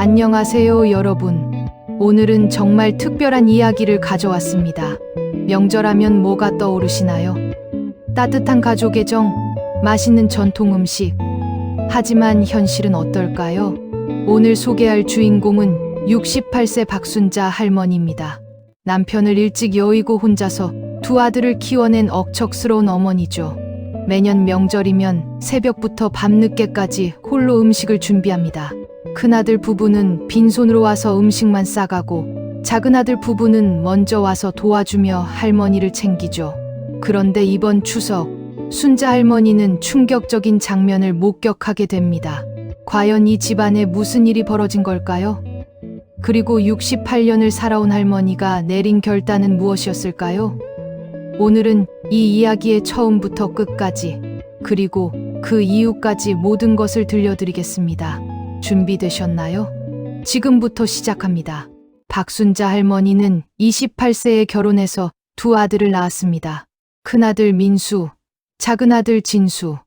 안녕하세요, 여러분. 오늘은 정말 특별한 이야기를 가져왔습니다. 명절하면 뭐가 떠오르시나요? 따뜻한 가족의 정, 맛있는 전통 음식. 하지만 현실은 어떨까요? 오늘 소개할 주인공은 68세 박순자 할머니입니다. 남편을 일찍 여의고 혼자서 두 아들을 키워낸 억척스러운 어머니죠. 매년 명절이면 새벽부터 밤늦게까지 홀로 음식을 준비합니다. 큰아들 부부는 빈손으로 와서 음식만 싸가고 작은아들 부부는 먼저 와서 도와주며 할머니를 챙기죠. 그런데 이번 추석, 순자 할머니는 충격적인 장면을 목격하게 됩니다. 과연 이 집안에 무슨 일이 벌어진 걸까요? 그리고 68년을 살아온 할머니가 내린 결단은 무엇이었을까요? 오늘은 이 이야기의 처음부터 끝까지, 그리고 그 이유까지 모든 것을 들려드리겠습니다. 준비되셨나요? 지금부터 시작합니다. 박순자 할머니는 28세에 결혼해서 두 아들을 낳았습니다. 큰아들 민수, 작은아들 진수.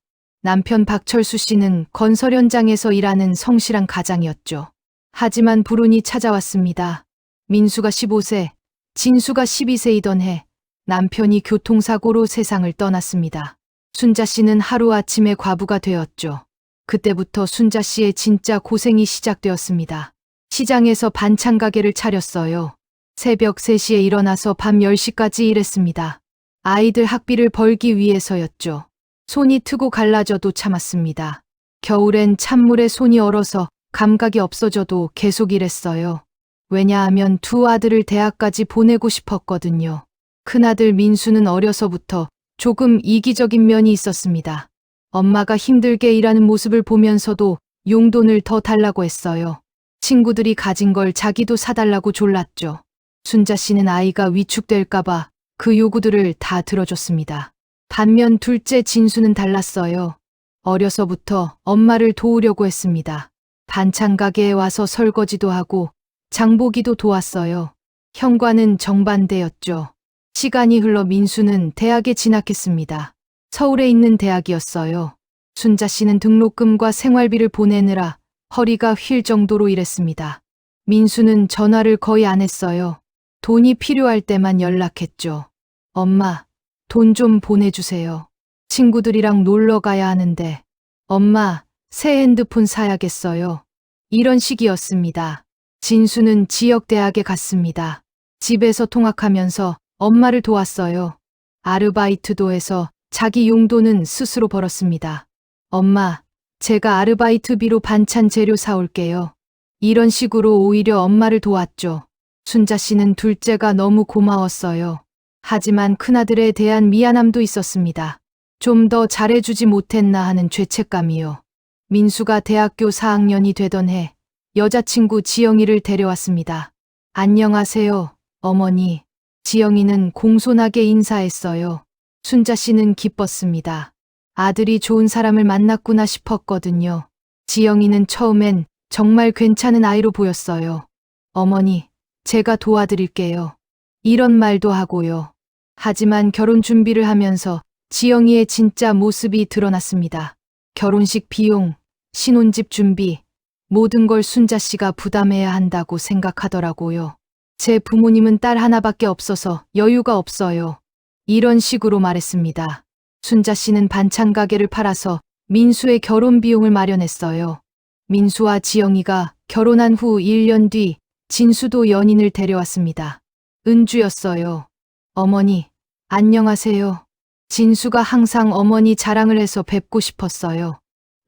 남편 박철수 씨는 건설 현장에서 일하는 성실한 가장이었죠. 하지만 불운이 찾아왔습니다. 민수가 15세, 진수가 12세이던 해 남편이 교통사고로 세상을 떠났습니다. 순자 씨는 하루아침에 과부가 되었죠. 그때부터 순자 씨의 진짜 고생이 시작되었습니다. 시장에서 반찬 가게를 차렸어요. 새벽 3시에 일어나서 밤 10시까지 일했습니다. 아이들 학비를 벌기 위해서였죠. 손이 트고 갈라져도 참았습니다. 겨울엔 찬물에 손이 얼어서 감각이 없어져도 계속 일했어요. 왜냐하면 두 아들을 대학까지 보내고 싶었거든요. 큰아들 민수는 어려서부터 조금 이기적인 면이 있었습니다. 엄마가 힘들게 일하는 모습을 보면서도 용돈을 더 달라고 했어요. 친구들이 가진 걸 자기도 사달라고 졸랐죠. 순자 씨는 아이가 위축될까봐 그 요구들을 다 들어줬습니다. 반면 둘째 진수는 달랐어요. 어려서부터 엄마를 도우려고 했습니다. 반찬 가게에 와서 설거지도 하고 장보기도 도왔어요. 형과는 정반대였죠. 시간이 흘러 민수는 대학에 진학했습니다. 서울에 있는 대학이었어요. 순자 씨는 등록금과 생활비를 보내느라 허리가 휠 정도로 일했습니다. 민수는 전화를 거의 안 했어요. 돈이 필요할 때만 연락했죠. 엄마, 돈 좀 보내주세요. 친구들이랑 놀러 가야 하는데. 엄마, 새 핸드폰 사야겠어요. 이런 식이었습니다. 진수는 지역대학에 갔습니다. 집에서 통학하면서 엄마를 도왔어요. 아르바이트도 해서 자기 용돈은 스스로 벌었습니다. 엄마, 제가 아르바이트비로 반찬 재료 사올게요. 이런 식으로 오히려 엄마를 도왔죠. 순자 씨는 둘째가 너무 고마웠어요. 하지만 큰아들에 대한 미안함도 있었습니다. 좀 더 잘해주지 못했나 하는 죄책감이요. 민수가 대학교 4학년이 되던 해 여자친구 지영이를 데려왔습니다. 안녕하세요, 어머니. 지영이는 공손하게 인사했어요. 순자 씨는 기뻤습니다. 아들이 좋은 사람을 만났구나 싶었거든요. 지영이는 처음엔 정말 괜찮은 아이로 보였어요. 어머니, 제가 도와드릴게요. 이런 말도 하고요. 하지만 결혼 준비를 하면서 지영이의 진짜 모습이 드러났습니다. 결혼식 비용, 신혼집 준비, 모든 걸 순자 씨가 부담해야 한다고 생각하더라고요. 제 부모님은 딸 하나밖에 없어서 여유가 없어요. 이런 식으로 말했습니다. 순자 씨는 반찬 가게를 팔아서 민수의 결혼 비용을 마련했어요. 민수와 지영이가 결혼한 후 1년 뒤 진수도 연인을 데려왔습니다. 은주였어요. 어머니, 안녕하세요. 진수가 항상 어머니 자랑을 해서 뵙고 싶었어요.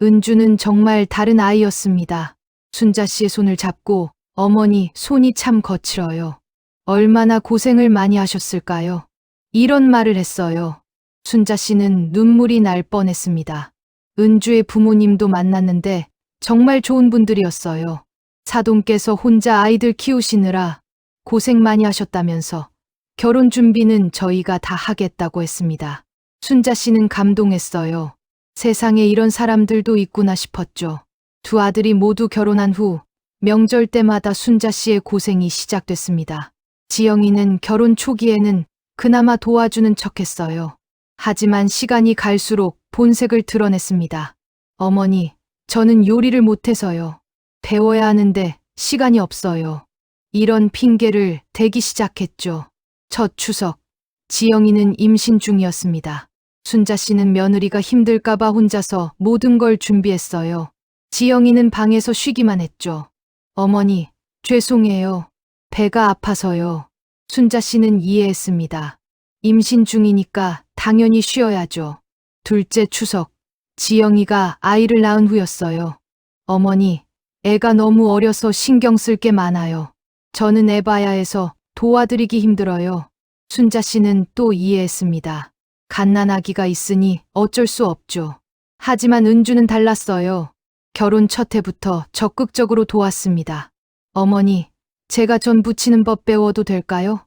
은주는 정말 다른 아이였습니다. 순자 씨의 손을 잡고 어머니, 손이 참 거칠어요. 얼마나 고생을 많이 하셨을까요? 이런 말을 했어요. 순자 씨는 눈물이 날 뻔했습니다. 은주의 부모님도 만났는데 정말 좋은 분들이었어요. 사돈께서 혼자 아이들 키우시느라 고생 많이 하셨다면서 결혼 준비는 저희가 다 하겠다고 했습니다. 순자 씨는 감동했어요. 세상에 이런 사람들도 있구나 싶었죠. 두 아들이 모두 결혼한 후 명절 때마다 순자 씨의 고생이 시작됐습니다. 지영이는 결혼 초기에는 그나마 도와주는 척했어요. 하지만 시간이 갈수록 본색을 드러냈습니다. 어머니, 저는 요리를 못해서요. 배워야 하는데 시간이 없어요. 이런 핑계를 대기 시작했죠. 첫 추석, 지영이는 임신 중이었습니다. 순자 씨는 며느리가 힘들까봐 혼자서 모든 걸 준비했어요. 지영이는 방에서 쉬기만 했죠. 어머니, 죄송해요. 배가 아파서요. 순자 씨는 이해했습니다. 임신 중이니까 당연히 쉬어야죠. 둘째 추석, 지영이가 아이를 낳은 후였어요. 어머니, 애가 너무 어려서 신경 쓸 게 많아요. 저는 애 봐야 해서 도와드리기 힘들어요. 순자 씨는 또 이해했습니다. 갓난아기가 있으니 어쩔 수 없죠. 하지만 은주는 달랐어요. 결혼 첫 해부터 적극적으로 도왔습니다. 어머니, 제가 전 부치는 법 배워도 될까요?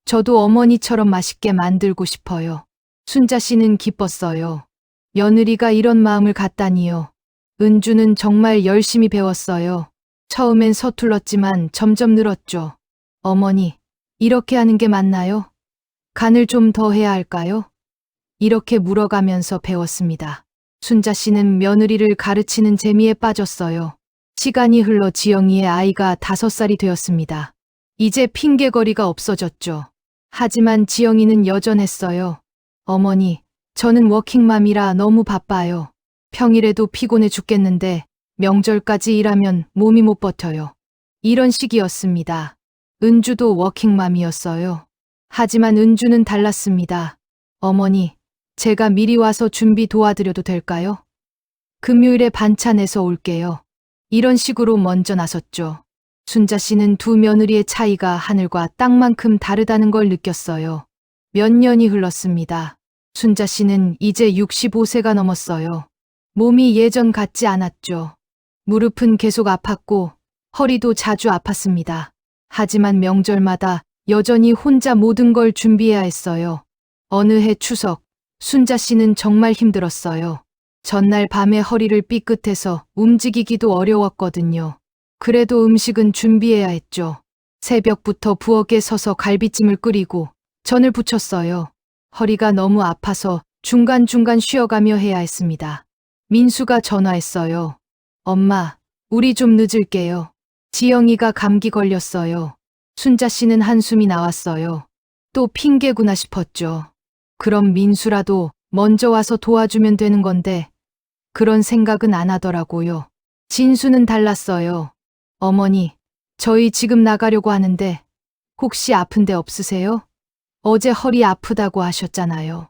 저도 어머니처럼 맛있게 만들고 싶어요. 순자 씨는 기뻤어요. 며느리가 이런 마음을 갖다니요. 은주는 정말 열심히 배웠어요. 처음엔 서툴렀지만 점점 늘었죠. 어머니, 이렇게 하는 게 맞나요? 간을 좀 더 해야 할까요? 이렇게 물어가면서 배웠습니다. 순자 씨는 며느리를 가르치는 재미에 빠졌어요. 시간이 흘러 지영이의 아이가 5살이 되었습니다. 이제 핑계거리가 없어졌죠. 하지만 지영이는 여전했어요. 어머니, 저는 워킹맘이라 너무 바빠요. 평일에도 피곤해 죽겠는데 명절까지 일하면 몸이 못 버텨요. 이런 식이었습니다. 은주도 워킹맘이었어요. 하지만 은주는 달랐습니다. 어머니, 제가 미리 와서 준비 도와드려도 될까요? 금요일에 반찬해서 올게요. 이런 식으로 먼저 나섰죠. 순자 씨는 두 며느리의 차이가 하늘과 땅만큼 다르다는 걸 느꼈어요. 몇 년이 흘렀습니다. 순자 씨는 이제 65세가 넘었어요. 몸이 예전 같지 않았죠. 무릎은 계속 아팠고 허리도 자주 아팠습니다. 하지만 명절마다 여전히 혼자 모든 걸 준비해야 했어요. 어느 해 추석, 순자 씨는 정말 힘들었어요. 전날 밤에 허리를 삐끗해서 움직이기도 어려웠거든요. 그래도 음식은 준비해야 했죠. 새벽부터 부엌에 서서 갈비찜을 끓이고 전을 부쳤어요. 허리가 너무 아파서 중간중간 쉬어가며 해야 했습니다. 민수가 전화했어요. 엄마, 우리 좀 늦을게요. 지영이가 감기 걸렸어요. 순자 씨는 한숨이 나왔어요. 또 핑계구나 싶었죠. 그럼 민수라도 먼저 와서 도와주면 되는 건데 그런 생각은 안 하더라고요. 진수는 달랐어요. 어머니, 저희 지금 나가려고 하는데 혹시 아픈 데 없으세요? 어제 허리 아프다고 하셨잖아요.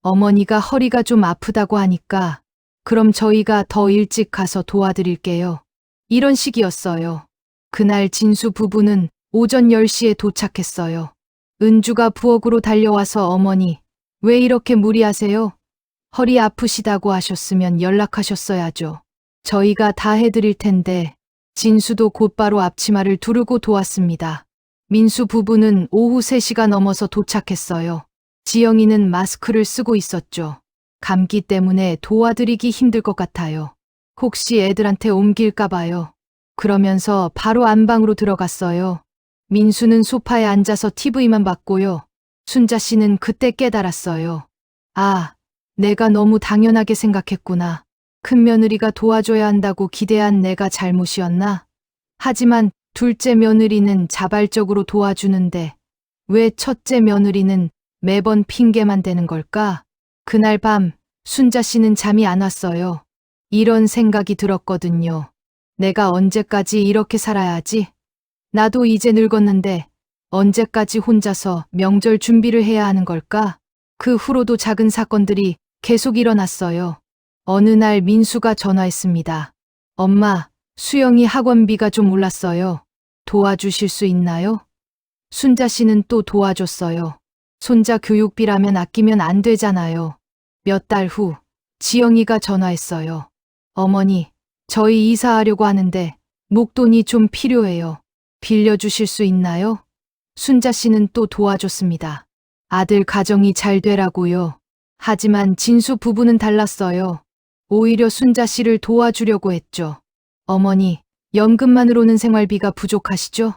어머니가 허리가 좀 아프다고 하니까 그럼 저희가 더 일찍 가서 도와드릴게요. 이런 식이었어요. 그날 진수 부부는 오전 10시에 도착했어요. 은주가 부엌으로 달려와서 어머니, 왜 이렇게 무리하세요? 허리 아프시다고 하셨으면 연락하셨어야죠. 저희가 다 해드릴 텐데. 진수도 곧바로 앞치마를 두르고 도왔습니다. 민수 부부는 오후 3시가 넘어서 도착했어요. 지영이는 마스크를 쓰고 있었죠. 감기 때문에 도와드리기 힘들 것 같아요. 혹시 애들한테 옮길까 봐요. 그러면서 바로 안방으로 들어갔어요. 민수는 소파에 앉아서 TV만 봤고요. 순자 씨는 그때 깨달았어요. 아, 내가 너무 당연하게 생각했구나. 큰 며느리가 도와줘야 한다고 기대한 내가 잘못이었나? 하지만 둘째 며느리는 자발적으로 도와주는데 왜 첫째 며느리는 매번 핑계만 대는 걸까? 그날 밤 순자 씨는 잠이 안 왔어요. 이런 생각이 들었거든요. 내가 언제까지 이렇게 살아야 하지? 나도 이제 늙었는데 언제까지 혼자서 명절 준비를 해야 하는 걸까? 그 후로도 작은 사건들이 계속 일어났어요. 어느 날 민수가 전화했습니다. 엄마, 수영이 학원비가 좀 올랐어요. 도와주실 수 있나요? 순자 씨는 또 도와줬어요. 손자 교육비라면 아끼면 안 되잖아요. 몇 달 후, 지영이가 전화했어요. 어머니, 저희 이사하려고 하는데 목돈이 좀 필요해요. 빌려주실 수 있나요? 순자 씨는 또 도와줬습니다. 아들 가정이 잘 되라고요. 하지만 진수 부부는 달랐어요. 오히려 순자 씨를 도와주려고 했죠. 어머니, 연금만으로는 생활비가 부족하시죠?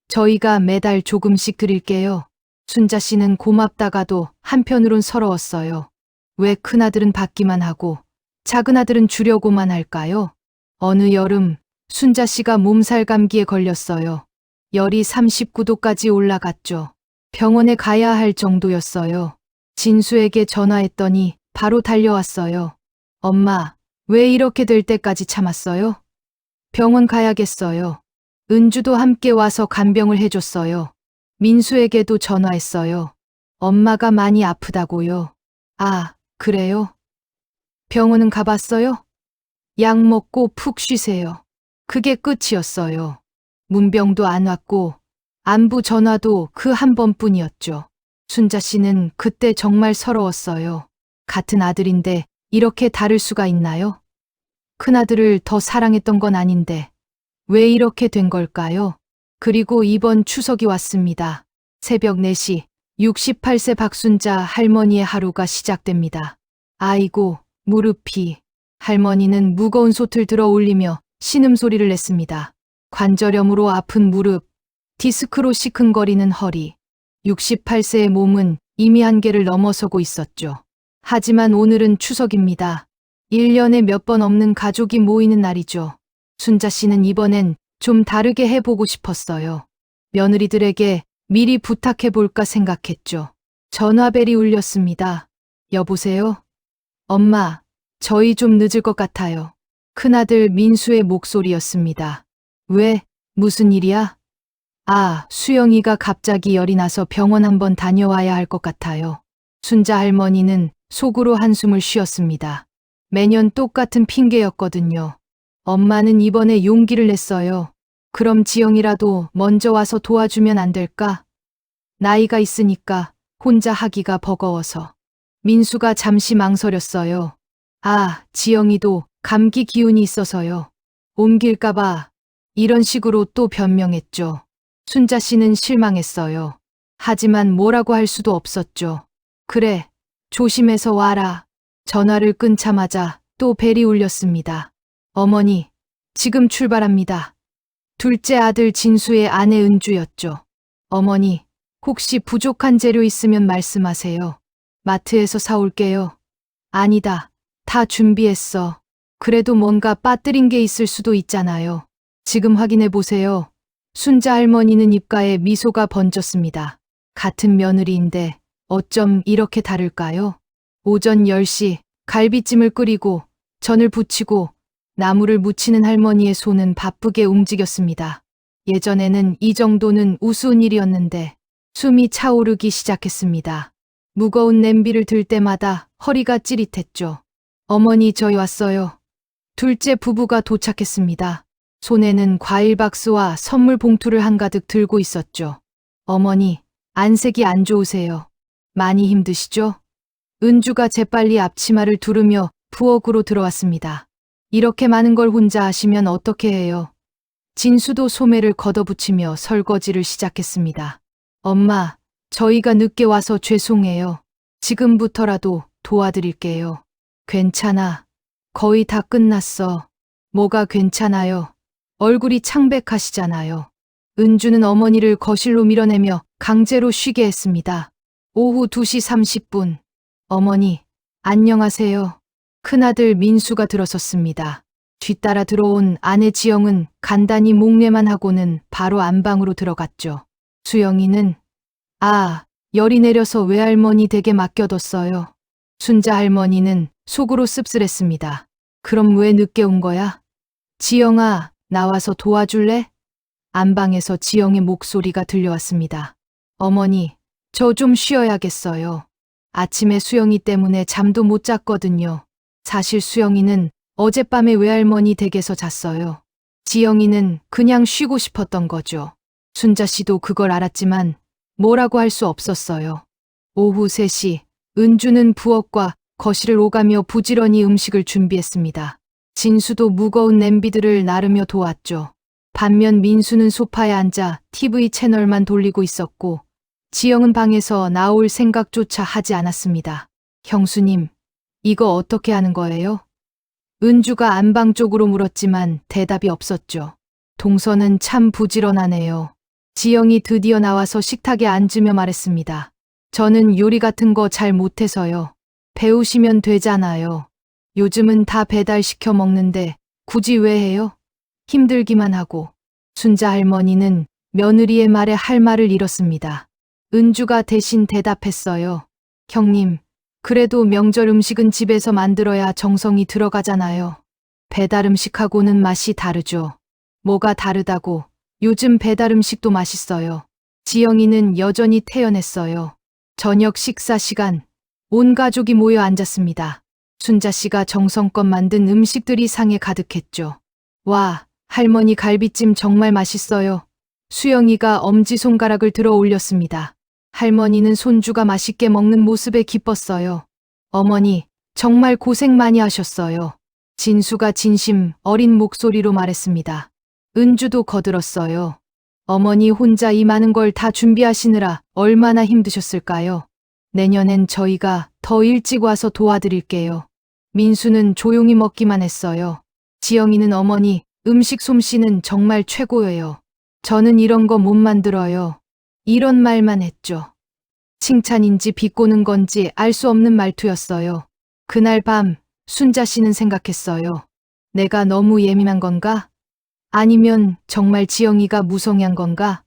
저희가 매달 조금씩 드릴게요. 순자 씨는 고맙다가도 한편으론 서러웠어요. 왜 큰아들은 받기만 하고 작은아들은 주려고만 할까요? 어느 여름 순자 씨가 몸살 감기에 걸렸어요. 열이 39도까지 올라갔죠. 병원에 가야 할 정도였어요. 진수에게 전화했더니 바로 달려왔어요. 엄마, 왜 이렇게 될 때까지 참았어요? 병원 가야겠어요. 은주도 함께 와서 간병을 해줬어요. 민수에게도 전화했어요. 엄마가 많이 아프다고요. 아, 그래요? 병원은 가봤어요? 약 먹고 푹 쉬세요. 그게 끝이었어요. 문병도 안 왔고 안부 전화도 그 한 번뿐이었죠. 순자 씨는 그때 정말 서러웠어요. 같은 아들인데 이렇게 다를 수가 있나요? 큰아들을 더 사랑했던 건 아닌데 왜 이렇게 된 걸까요? 그리고 이번 추석이 왔습니다. 새벽 4시 68세 박순자 할머니의 하루가 시작됩니다. 아이고, 무릎이. 할머니는 무거운 솥을 들어 올리며 신음소리를 냈습니다. 관절염으로 아픈 무릎, 디스크로 시큰거리는 허리. 68세의 몸은 이미 한계를 넘어서고 있었죠. 하지만 오늘은 추석입니다. 1년에 몇 번 없는 가족이 모이는 날이죠. 순자 씨는 이번엔 좀 다르게 해보고 싶었어요. 며느리들에게 미리 부탁해볼까 생각했죠. 전화벨이 울렸습니다. 여보세요? 엄마, 저희 좀 늦을 것 같아요. 큰아들 민수의 목소리였습니다. 왜? 무슨 일이야? 아, 수영이가 갑자기 열이 나서 병원 한번 다녀와야 할 것 같아요. 순자 할머니는 속으로 한숨을 쉬었습니다. 매년 똑같은 핑계였거든요. 엄마는 이번에 용기를 냈어요. 그럼 지영이라도 먼저 와서 도와주면 안 될까? 나이가 있으니까 혼자 하기가 버거워서. 민수가 잠시 망설였어요. 아, 지영이도 감기 기운이 있어서요. 옮길까봐 이런 식으로 또 변명했죠. 순자 씨는 실망했어요. 하지만 뭐라고 할 수도 없었죠. 그래, 조심해서 와라. 전화를 끊자마자 또 벨이 울렸습니다. 어머니, 지금 출발합니다. 둘째 아들 진수의 아내 은주였죠. 어머니, 혹시 부족한 재료 있으면 말씀하세요. 마트에서 사올게요. 아니다, 다 준비했어. 그래도 뭔가 빠뜨린 게 있을 수도 있잖아요. 지금 확인해 보세요. 순자 할머니는 입가에 미소가 번졌습니다. 같은 며느리인데 어쩜 이렇게 다를까요? 오전 10시 갈비찜을 끓이고 전을 부치고 나물을 무치는 할머니의 손은 바쁘게 움직였습니다. 예전에는 이 정도는 우스운 일이었는데 숨이 차오르기 시작했습니다. 무거운 냄비를 들 때마다 허리가 찌릿했죠. 어머니, 저희 왔어요. 둘째 부부가 도착했습니다. 손에는 과일 박스와 선물 봉투를 한가득 들고 있었죠. 어머니, 안색이 안 좋으세요. 많이 힘드시죠? 은주가 재빨리 앞치마를 두르며 부엌으로 들어왔습니다. 이렇게 많은 걸 혼자 하시면 어떻게 해요? 진수도 소매를 걷어붙이며 설거지를 시작했습니다. 엄마, 저희가 늦게 와서 죄송해요. 지금부터라도 도와드릴게요. 괜찮아. 거의 다 끝났어. 뭐가 괜찮아요? 얼굴이 창백하시잖아요. 은주는 어머니를 거실로 밀어내며 강제로 쉬게 했습니다. 오후 2시 30분. 어머니, 안녕하세요. 큰아들 민수가 들어섰습니다. 뒤따라 들어온 아내 지영은 간단히 목례만 하고는 바로 안방으로 들어갔죠. 수영이는 열이 내려서 외할머니 댁에 맡겨뒀어요. 순자 할머니는 속으로 씁쓸했습니다. 그럼 왜 늦게 온 거야? 지영아, 나와서 도와줄래? 안방에서 지영의 목소리가 들려왔습니다. 어머니, 저 좀 쉬어야겠어요. 아침에 수영이 때문에 잠도 못 잤거든요. 사실 수영이는 어젯밤에 외할머니 댁에서 잤어요. 지영이는 그냥 쉬고 싶었던 거죠. 순자 씨도 그걸 알았지만 뭐라고 할 수 없었어요. 오후 3시, 은주는 부엌과 거실을 오가며 부지런히 음식을 준비했습니다. 진수도 무거운 냄비들을 나르며 도왔죠. 반면 민수는 소파에 앉아 TV 채널만 돌리고 있었고 지영은 방에서 나올 생각조차 하지 않았습니다. 형수님, 이거 어떻게 하는 거예요? 은주가 안방 쪽으로 물었지만 대답이 없었죠. 동서는 참 부지런하네요. 지영이 드디어 나와서 식탁에 앉으며 말했습니다. 저는 요리 같은 거 잘 못해서요. 배우시면 되잖아요. 요즘은 다 배달시켜 먹는데 굳이 왜 해요? 힘들기만 하고 순자 할머니는 며느리의 말에 할 말을 잃었습니다. 은주가 대신 대답했어요. 형님, 그래도 명절 음식은 집에서 만들어야 정성이 들어가잖아요. 배달 음식하고는 맛이 다르죠. 뭐가 다르다고? 요즘 배달 음식도 맛있어요. 지영이는 여전히 태연했어요. 저녁 식사 시간, 온 가족이 모여 앉았습니다. 순자 씨가 정성껏 만든 음식들이 상에 가득했죠. 와, 할머니 갈비찜 정말 맛있어요. 수영이가 엄지손가락을 들어 올렸습니다. 할머니는 손주가 맛있게 먹는 모습에 기뻤어요. 어머니, 정말 고생 많이 하셨어요. 진수가 진심 어린 목소리로 말했습니다. 은주도 거들었어요. 어머니 혼자 이 많은 걸 다 준비하시느라 얼마나 힘드셨을까요? 내년엔 저희가 더 일찍 와서 도와드릴게요. 민수는 조용히 먹기만 했어요. 지영이는 어머니, 음식 솜씨는 정말 최고예요. 저는 이런 거 못 만들어요. 이런 말만 했죠. 칭찬인지 비꼬는 건지 알 수 없는 말투였어요. 그날 밤 순자 씨는 생각했어요. 내가 너무 예민한 건가? 아니면 정말 지영이가 무성의한 건가?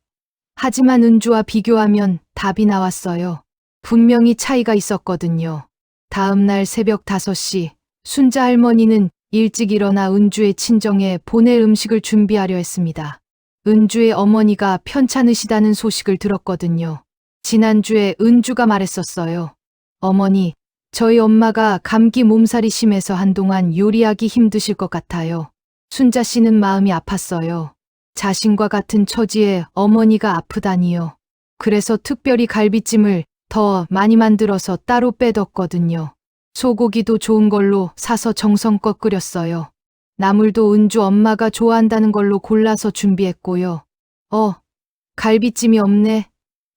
하지만 은주와 비교하면 답이 나왔어요. 분명히 차이가 있었거든요. 다음 날 새벽 5시, 순자 할머니는 일찍 일어나 은주의 친정에 보낼 음식을 준비하려 했습니다. 은주의 어머니가 편찮으시다는 소식을 들었거든요. 지난주에 은주가 말했었어요. 어머니, 저희 엄마가 감기 몸살이 심해서 한동안 요리하기 힘드실 것 같아요. 순자 씨는 마음이 아팠어요. 자신과 같은 처지에 어머니가 아프다니요. 그래서 특별히 갈비찜을 더 많이 만들어서 따로 빼뒀거든요. 소고기도 좋은 걸로 사서 정성껏 끓였어요. 나물도 은주 엄마가 좋아한다는 걸로 골라서 준비했고요. 갈비찜이 없네.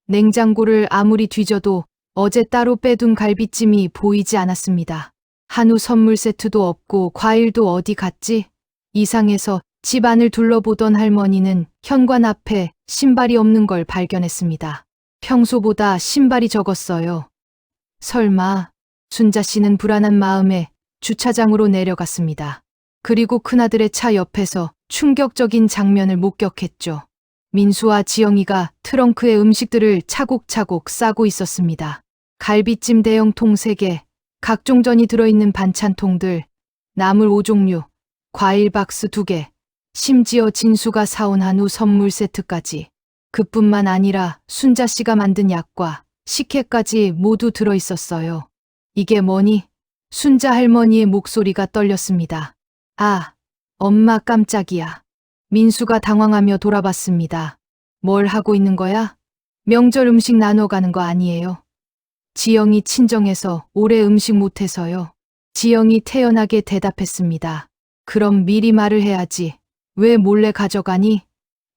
냉장고를 아무리 뒤져도 어제 따로 빼둔 갈비찜이 보이지 않았습니다. 한우 선물 세트도 없고 과일도 어디 갔지? 이상해서 집 안을 둘러보던 할머니는 현관 앞에 신발이 없는 걸 발견했습니다. 평소보다 신발이 적었어요. 설마, 순자 씨는 불안한 마음에 주차장으로 내려갔습니다. 그리고 큰아들의 차 옆에서 충격적인 장면을 목격했죠. 민수와 지영이가 트렁크에 음식들을 차곡차곡 싸고 있었습니다. 갈비찜 대형통 3개, 각종 전이 들어있는 반찬통들, 나물 5종류, 과일 박스 2개, 심지어 진수가 사온 한우 선물 세트까지. 그뿐만 아니라 순자 씨가 만든 약과 식혜까지 모두 들어있었어요. 이게 뭐니? 순자 할머니의 목소리가 떨렸습니다. 아, 엄마 깜짝이야. 민수가 당황하며 돌아봤습니다. 뭘 하고 있는 거야? 명절 음식 나눠가는 거 아니에요? 지영이 친정에서 오래 음식 못해서요. 지영이 태연하게 대답했습니다. 그럼 미리 말을 해야지. 왜 몰래 가져가니?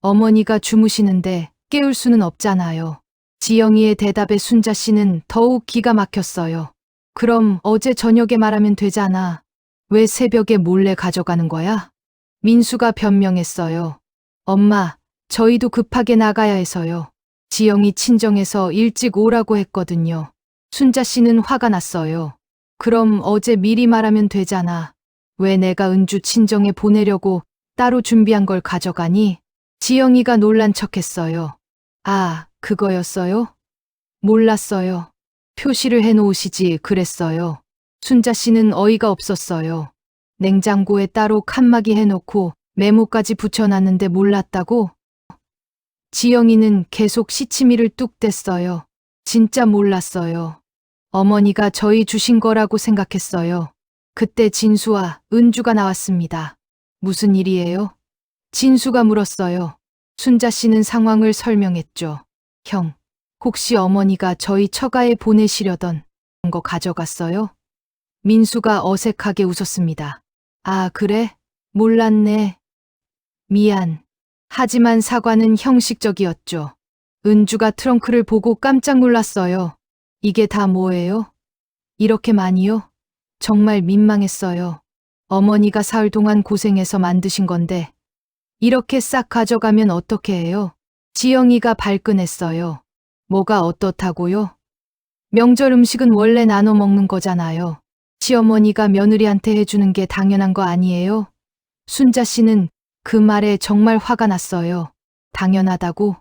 어머니가 주무시는데 깨울 수는 없잖아요. 지영이의 대답에 순자 씨는 더욱 기가 막혔어요. 그럼 어제 저녁에 말하면 되잖아. 왜 새벽에 몰래 가져가는 거야? 민수가 변명했어요. 엄마, 저희도 급하게 나가야 해서요. 지영이 친정에서 일찍 오라고 했거든요. 순자 씨는 화가 났어요. 그럼 어제 미리 말하면 되잖아. 왜 내가 은주 친정에 보내려고 따로 준비한 걸 가져가니? 지영이가 놀란 척했어요. 아, 그거였어요? 몰랐어요. 표시를 해놓으시지 그랬어요. 순자 씨는 어이가 없었어요. 냉장고에 따로 칸막이 해놓고 메모까지 붙여놨는데 몰랐다고? 지영이는 계속 시치미를 뚝 뗐어요. 진짜 몰랐어요. 어머니가 저희 주신 거라고 생각했어요. 그때 진수와 은주가 나왔습니다. 무슨 일이에요? 진수가 물었어요. 순자 씨는 상황을 설명했죠. 형, 혹시 어머니가 저희 처가에 보내시려던 거 가져갔어요? 민수가 어색하게 웃었습니다. 아, 그래? 몰랐네. 미안. 하지만 사과는 형식적이었죠. 은주가 트렁크를 보고 깜짝 놀랐어요. 이게 다 뭐예요? 이렇게 많이요? 정말 민망했어요. 어머니가 사흘 동안 고생해서 만드신 건데 이렇게 싹 가져가면 어떻게 해요? 지영이가 발끈했어요. 뭐가 어떻다고요? 명절 음식은 원래 나눠 먹는 거잖아요. 시어머니가 며느리한테 해주는 게 당연한 거 아니에요? 순자 씨는 그 말에 정말 화가 났어요. 당연하다고?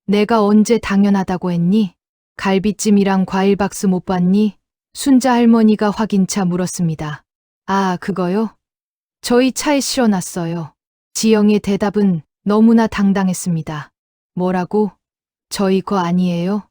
내가 언제 당연하다고 했니? 갈비찜이랑 과일 박스 못 봤니? 순자 할머니가 확인차 물었습니다. 아, 그거요? 저희 차에 실어놨어요. 지영의 대답은 너무나 당당했습니다. 뭐라고? 저희 거 아니에요?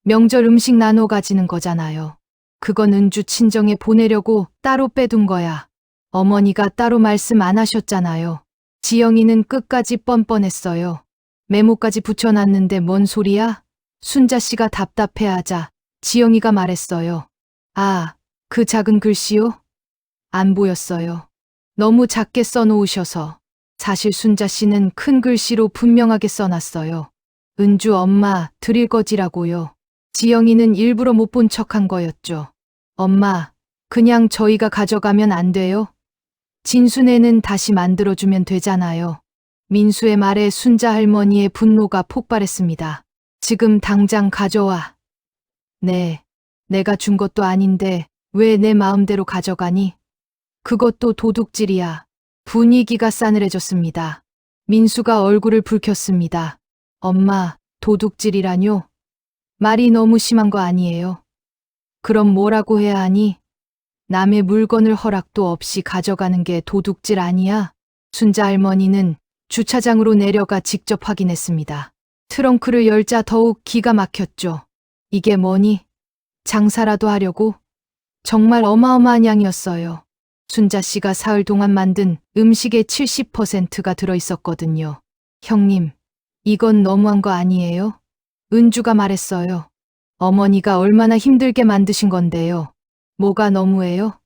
명절 음식 나눠 가지는 거잖아요. 그건 은주 친정에 보내려고 따로 빼둔 거야. 어머니가 따로 말씀 안 하셨잖아요. 지영이는 끝까지 뻔뻔했어요. 메모까지 붙여놨는데 뭔 소리야? 순자 씨가 답답해하자 지영이가 말했어요. 아, 그 작은 글씨요? 안 보였어요. 너무 작게 써놓으셔서. 사실 순자 씨는 큰 글씨로 분명하게 써놨어요. 은주 엄마 드릴 거지라고요. 지영이는 일부러 못 본 척한 거였죠. 엄마, 그냥 저희가 가져가면 안 돼요? 진순애는 다시 만들어주면 되잖아요. 민수의 말에 순자 할머니의 분노가 폭발했습니다. 지금 당장 가져와. 네, 내가 준 것도 아닌데 왜 내 마음대로 가져가니? 그것도 도둑질이야. 분위기가 싸늘해졌습니다. 민수가 얼굴을 붉혔습니다. 엄마, 도둑질이라뇨? 말이 너무 심한 거 아니에요? 그럼 뭐라고 해야 하니? 남의 물건을 허락도 없이 가져가는 게 도둑질 아니야? 순자 할머니는 주차장으로 내려가 직접 확인했습니다. 트렁크를 열자 더욱 기가 막혔죠. 이게 뭐니? 장사라도 하려고? 정말 어마어마한 양이었어요. 순자 씨가 사흘 동안 만든 음식의 70%가 들어있었거든요. 형님, 이건 너무한 거 아니에요? 은주가 말했어요. 어머니가 얼마나 힘들게 만드신 건데요. 뭐가 너무해요?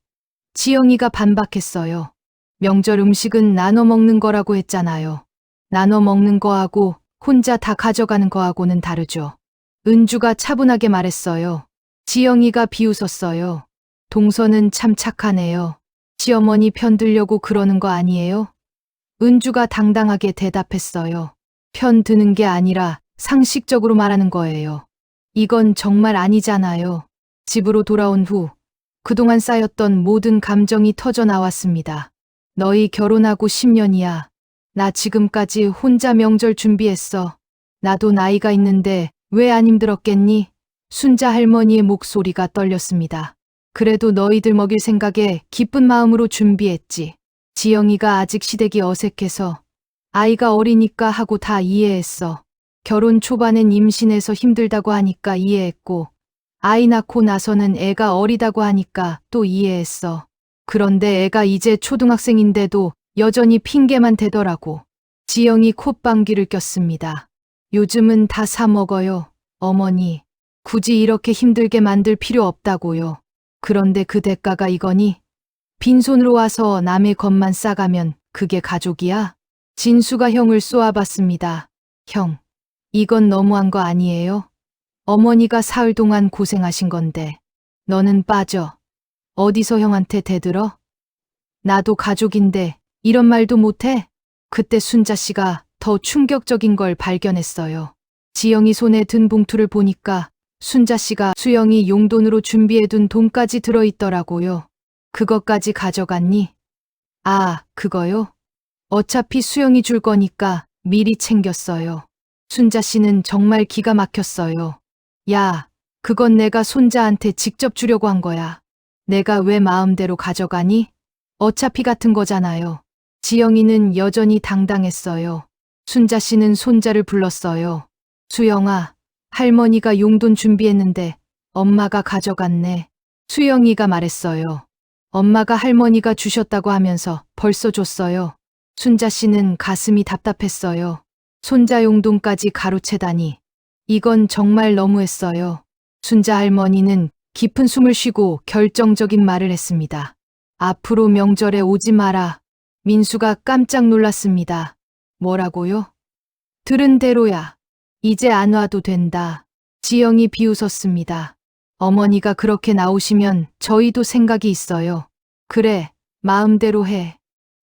지영이가 반박했어요. 명절 음식은 나눠 먹는 거라고 했잖아요. 나눠 먹는 거하고 혼자 다 가져가는 거하고는 다르죠. 은주가 차분하게 말했어요. 지영이가 비웃었어요. 동서는 참 착하네요. 시어머니 편들려고 그러는 거 아니에요? 은주가 당당하게 대답했어요. 편 드는 게 아니라 상식적으로 말하는 거예요. 이건 정말 아니잖아요. 집으로 돌아온 후 그동안 쌓였던 모든 감정이 터져 나왔습니다. 너희 결혼하고 10년이야. 나 지금까지 혼자 명절 준비했어. 나도 나이가 있는데 왜 안 힘들었겠니? 순자 할머니의 목소리가 떨렸습니다. 그래도 너희들 먹일 생각에 기쁜 마음으로 준비했지. 지영이가 아직 시댁이 어색해서 아이가 어리니까 하고 다 이해했어. 결혼 초반엔 임신해서 힘들다고 하니까 이해했고 아이 낳고 나서는 애가 어리다고 하니까 또 이해했어. 그런데 애가 이제 초등학생인데도 여전히 핑계만 대더라고. 지영이 콧방귀를 꼈습니다. 요즘은 다 사 먹어요. 어머니, 굳이 이렇게 힘들게 만들 필요 없다고요. 그런데 그 대가가 이거니? 빈손으로 와서 남의 것만 싸가면 그게 가족이야? 진수가 형을 쏘아봤습니다. 형, 이건 너무한 거 아니에요? 어머니가 사흘 동안 고생하신 건데 너는 빠져. 어디서 형한테 대들어? 나도 가족인데 이런 말도 못해? 그때 순자 씨가 더 충격적인 걸 발견했어요. 지영이 손에 든 봉투를 보니까 순자 씨가 수영이 용돈으로 준비해둔 돈까지 들어있더라고요. 그것까지 가져갔니? 아, 그거요? 어차피 수영이 줄 거니까 미리 챙겼어요. 순자 씨는 정말 기가 막혔어요. 야, 그건 내가 손자한테 직접 주려고 한 거야. 내가 왜 마음대로 가져가니? 어차피 같은 거잖아요. 지영이는 여전히 당당했어요. 순자 씨는 손자를 불렀어요. 수영아, 할머니가 용돈 준비했는데 엄마가 가져갔네. 수영이가 말했어요. 엄마가 할머니가 주셨다고 하면서 벌써 줬어요. 순자 씨는 가슴이 답답했어요. 손자 용돈까지 가로채다니. 이건 정말 너무했어요. 순자 할머니는 깊은 숨을 쉬고 결정적인 말을 했습니다. 앞으로 명절에 오지 마라. 민수가 깜짝 놀랐습니다. 뭐라고요? 들은 대로야. 이제 안 와도 된다. 지영이 비웃었습니다. 어머니가 그렇게 나오시면 저희도 생각이 있어요. 그래, 마음대로 해.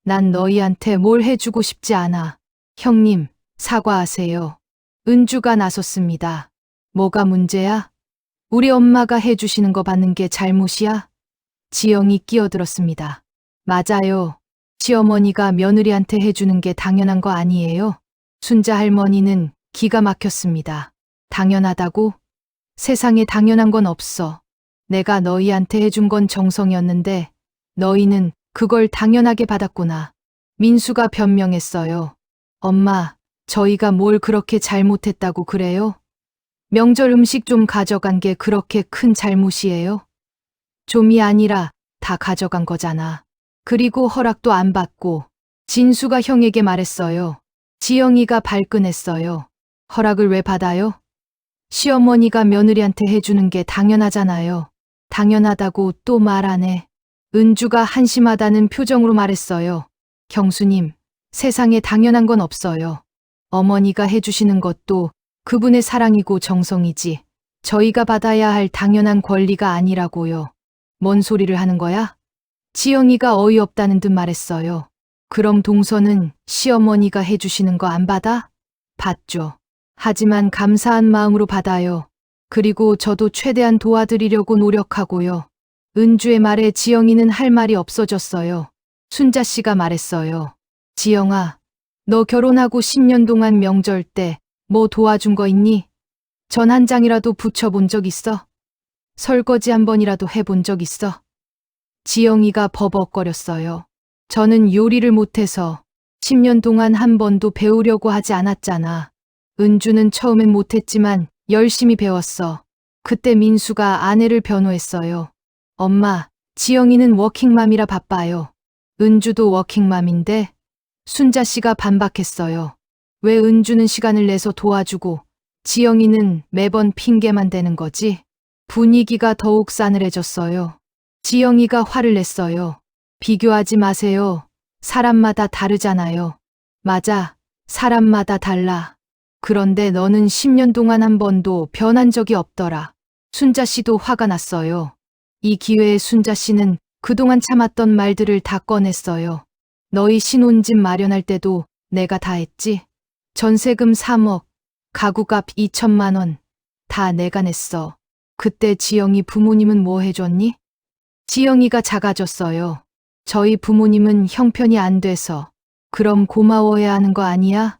난 너희한테 뭘 해주고 싶지 않아. 형님, 사과하세요. 은주가 나섰습니다. 뭐가 문제야? 우리 엄마가 해주시는 거 받는 게 잘못이야? 지영이 끼어들었습니다. 맞아요. 시어머니가 며느리한테 해주는 게 당연한 거 아니에요? 순자 할머니는 기가 막혔습니다. 당연하다고? 세상에 당연한 건 없어. 내가 너희한테 해준 건 정성이었는데 너희는 그걸 당연하게 받았구나. 민수가 변명했어요. 엄마, 저희가 뭘 그렇게 잘못했다고 그래요? 명절 음식 좀 가져간 게 그렇게 큰 잘못이에요? 좀이 아니라 다 가져간 거잖아. 그리고 허락도 안 받고 진수가 형에게 말했어요. 지영이가 발끈했어요. 허락을 왜 받아요? 시어머니가 며느리한테 해주는 게 당연하잖아요. 당연하다고 또 말 안 해. 은주가 한심하다는 표정으로 말했어요. 경수님, 세상에 당연한 건 없어요. 어머니가 해주시는 것도 그분의 사랑이고 정성이지. 저희가 받아야 할 당연한 권리가 아니라고요. 뭔 소리를 하는 거야? 지영이가 어이없다는 듯 말했어요. 그럼 동서는 시어머니가 해주시는 거 안 받아? 받죠. 하지만 감사한 마음으로 받아요. 그리고 저도 최대한 도와드리려고 노력하고요. 은주의 말에 지영이는 할 말이 없어졌어요. 순자 씨가 말했어요. 지영아, 너 결혼하고 10년 동안 명절 때 뭐 도와준 거 있니? 전 한 장이라도 붙여본 적 있어? 설거지 한 번이라도 해본 적 있어? 지영이가 버벅거렸어요. 저는 요리를 못해서 10년 동안 한 번도 배우려고 하지 않았잖아. 은주는 처음엔 못했지만 열심히 배웠어. 그때 민수가 아내를 변호했어요. 엄마, 지영이는 워킹맘이라 바빠요. 은주도 워킹맘인데? 순자 씨가 반박했어요. 왜 은주는 시간을 내서 도와주고 지영이는 매번 핑계만 대는 거지? 분위기가 더욱 싸늘해졌어요. 지영이가 화를 냈어요. 비교하지 마세요. 사람마다 다르잖아요. 맞아. 사람마다 달라. 그런데 너는 10년 동안 한 번도 변한 적이 없더라. 순자 씨도 화가 났어요. 이 기회에 순자 씨는 그동안 참았던 말들을 다 꺼냈어요. 너희 신혼집 마련할 때도 내가 다 했지. 전세금 3억, 가구값 2천만 원, 다 내가 냈어. 그때 지영이 부모님은 뭐 해줬니? 지영이가 작아졌어요. 저희 부모님은 형편이 안 돼서. 그럼 고마워해야 하는 거 아니야?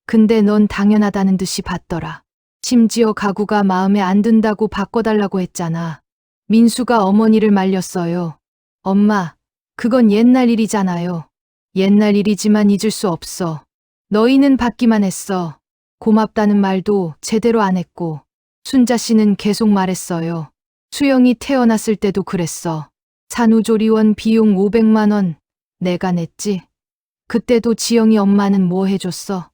근데 넌 당연하다는 듯이 받더라. 심지어 가구가 마음에 안 든다고 바꿔달라고 했잖아. 민수가 어머니를 말렸어요. 엄마, 그건 옛날 일이잖아요. 옛날 일이지만 잊을 수 없어. 너희는 받기만 했어. 고맙다는 말도 제대로 안 했고. 순자 씨는 계속 말했어요. 수영이 태어났을 때도 그랬어. 산후조리원 비용 500만 원 내가 냈지. 그때도 지영이 엄마는 뭐 해줬어?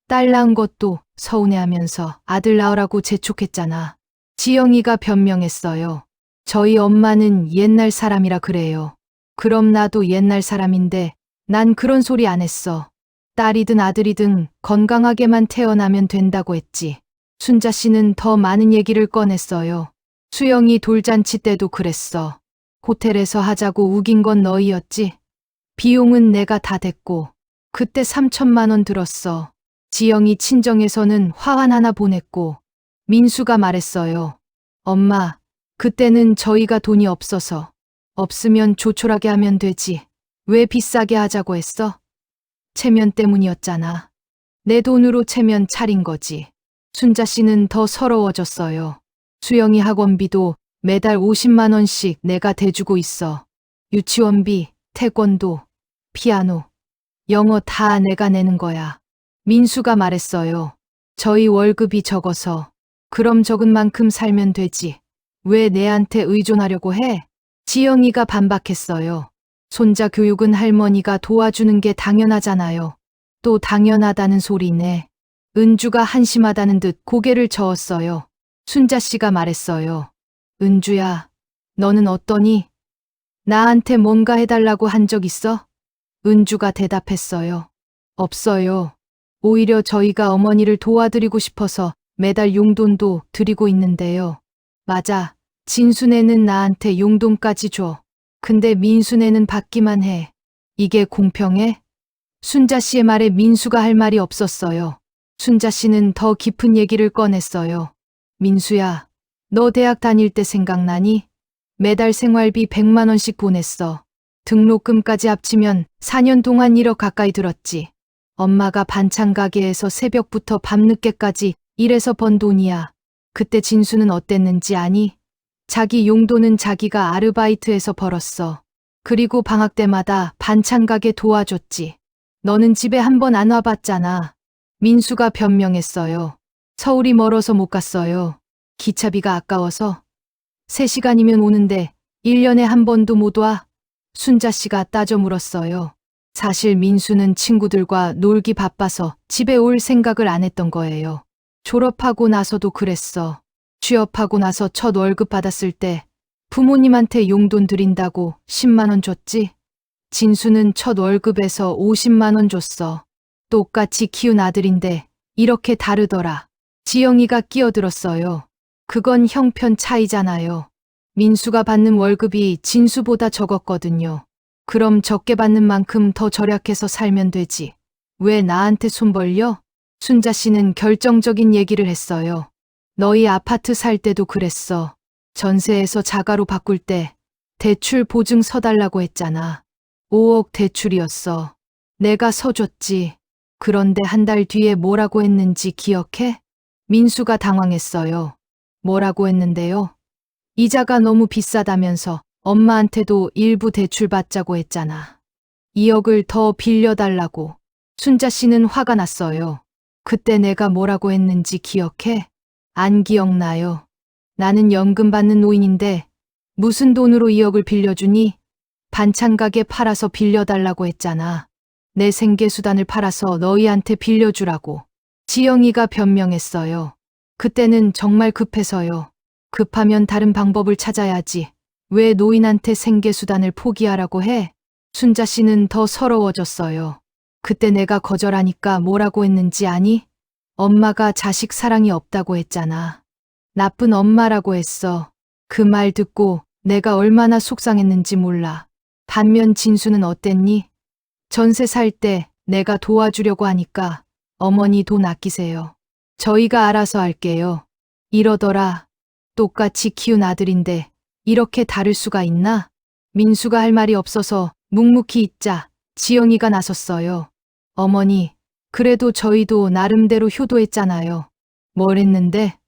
딸 낳은 것도 서운해하면서 아들 낳으라고 재촉했잖아. 지영이가 변명했어요. 저희 엄마는 옛날 사람이라 그래요. 그럼 나도 옛날 사람인데 난 그런 소리 안 했어. 딸이든 아들이든 건강하게만 태어나면 된다고 했지. 순자 씨는 더 많은 얘기를 꺼냈어요. 수영이 돌잔치 때도 그랬어. 호텔에서 하자고 우긴 건 너희였지. 비용은 내가 다 댔고 그때 3천만 원 들었어. 지영이 친정에서는 화환 하나 보냈고 민수가 말했어요. 엄마, 그때는 저희가 돈이 없어서. 없으면 조촐하게 하면 되지. 왜 비싸게 하자고 했어? 체면 때문이었잖아. 내 돈으로 체면 차린 거지. 순자 씨는 더 서러워졌어요. 수영이 학원비도 매달 50만 원씩 내가 대주고 있어. 유치원비, 태권도, 피아노, 영어 다 내가 내는 거야. 민수가 말했어요. 저희 월급이 적어서. 그럼 적은 만큼 살면 되지. 왜 내한테 의존하려고 해? 지영이가 반박했어요. 손자 교육은 할머니가 도와주는 게 당연하잖아요. 또 당연하다는 소리네. 은주가 한심하다는 듯 고개를 저었어요. 순자 씨가 말했어요. 은주야, 너는 어떠니? 나한테 뭔가 해달라고 한 적 있어? 은주가 대답했어요. 없어요. 오히려 저희가 어머니를 도와드리고 싶어서 매달 용돈도 드리고 있는데요. 맞아. 진순애는 나한테 용돈까지 줘. 근데 민순애는 받기만 해. 이게 공평해? 순자 씨의 말에 민수가 할 말이 없었어요. 순자 씨는 더 깊은 얘기를 꺼냈어요. 민수야, 너 대학 다닐 때 생각나니? 매달 생활비 100만 원씩 보냈어. 등록금까지 합치면 4년 동안 1억 가까이 들었지. 엄마가 반찬 가게에서 새벽부터 밤늦게까지 일해서 번 돈이야. 그때 진수는 어땠는지 아니? 자기 용돈은 자기가 아르바이트해서 벌었어. 그리고 방학 때마다 반찬 가게 도와줬지. 너는 집에 한 번 안 와봤잖아. 민수가 변명했어요. 서울이 멀어서 못 갔어요. 기차비가 아까워서. 3시간이면 오는데 1년에 한 번도 못 와? 순자 씨가 따져 물었어요. 사실 민수는 친구들과 놀기 바빠서 집에 올 생각을 안 했던 거예요. 졸업하고 나서도 그랬어. 취업하고 나서 첫 월급 받았을 때 부모님한테 용돈 드린다고 10만 원 줬지. 진수는 첫 월급에서 50만 원 줬어. 똑같이 키운 아들인데 이렇게 다르더라. 지영이가 끼어들었어요. 그건 형편 차이잖아요. 민수가 받는 월급이 진수보다 적었거든요. 그럼 적게 받는 만큼 더 절약해서 살면 되지. 왜 나한테 손 벌려? 순자 씨는 결정적인 얘기를 했어요. 너희 아파트 살 때도 그랬어. 전세에서 자가로 바꿀 때 대출 보증 서달라고 했잖아. 5억 대출이었어. 내가 서줬지. 그런데 한 달 뒤에 뭐라고 했는지 기억해? 민수가 당황했어요. 뭐라고 했는데요? 이자가 너무 비싸다면서 엄마한테도 일부 대출 받자고 했잖아. 2억을 더 빌려달라고. 순자 씨는 화가 났어요. 그때 내가 뭐라고 했는지 기억해? 안 기억나요. 나는 연금 받는 노인인데 무슨 돈으로 2억을 빌려주니? 반찬 가게 팔아서 빌려달라고 했잖아. 내 생계수단을 팔아서 너희한테 빌려주라고. 지영이가 변명했어요. 그때는 정말 급해서요. 급하면 다른 방법을 찾아야지. 왜 노인한테 생계수단을 포기하라고 해? 순자 씨는 더 서러워졌어요. 그때 내가 거절하니까 뭐라고 했는지 아니? 엄마가 자식 사랑이 없다고 했잖아. 나쁜 엄마라고 했어. 그 말 듣고 내가 얼마나 속상했는지 몰라. 반면 진수는 어땠니? 전세 살 때 내가 도와주려고 하니까 어머니 돈 아끼세요. 저희가 알아서 할게요. 이러더라. 똑같이 키운 아들인데 이렇게 다를 수가 있나? 민수가 할 말이 없어서 묵묵히 있자 지영이가 나섰어요. 어머니, 그래도 저희도 나름대로 효도했잖아요. 뭘 했는데?